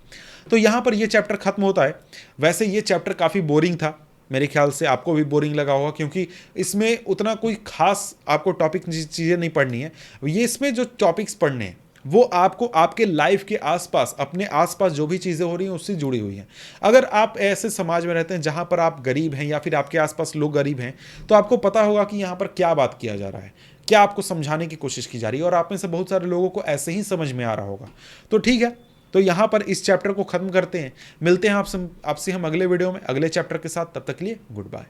तो यहाँ पर ये चैप्टर खत्म होता है। वैसे ये चैप्टर काफ़ी बोरिंग था, मेरे ख्याल से आपको भी बोरिंग लगा होगा, क्योंकि इसमें उतना कोई खास आपको टॉपिक चीज़ें नहीं पढ़नी है। ये इसमें जो टॉपिक्स पढ़ने हैं वो आपको आपके लाइफ के आसपास, अपने आसपास जो भी चीज़ें हो रही हैं उससे जुड़ी हुई हैं। अगर आप ऐसे समाज में रहते हैं जहाँ पर आप गरीब हैं या फिर आपके आसपास लोग गरीब हैं, तो आपको पता होगा कि यहाँ पर क्या बात किया जा रहा है, क्या आपको समझाने की कोशिश की जा रही है, और आप में से बहुत सारे लोगों को ऐसे ही समझ में आ रहा होगा। तो ठीक है, तो यहाँ पर इस चैप्टर को खत्म करते हैं। मिलते हैं आपसे हम अगले वीडियो में अगले चैप्टर के साथ। तब तक के लिए गुड बाय।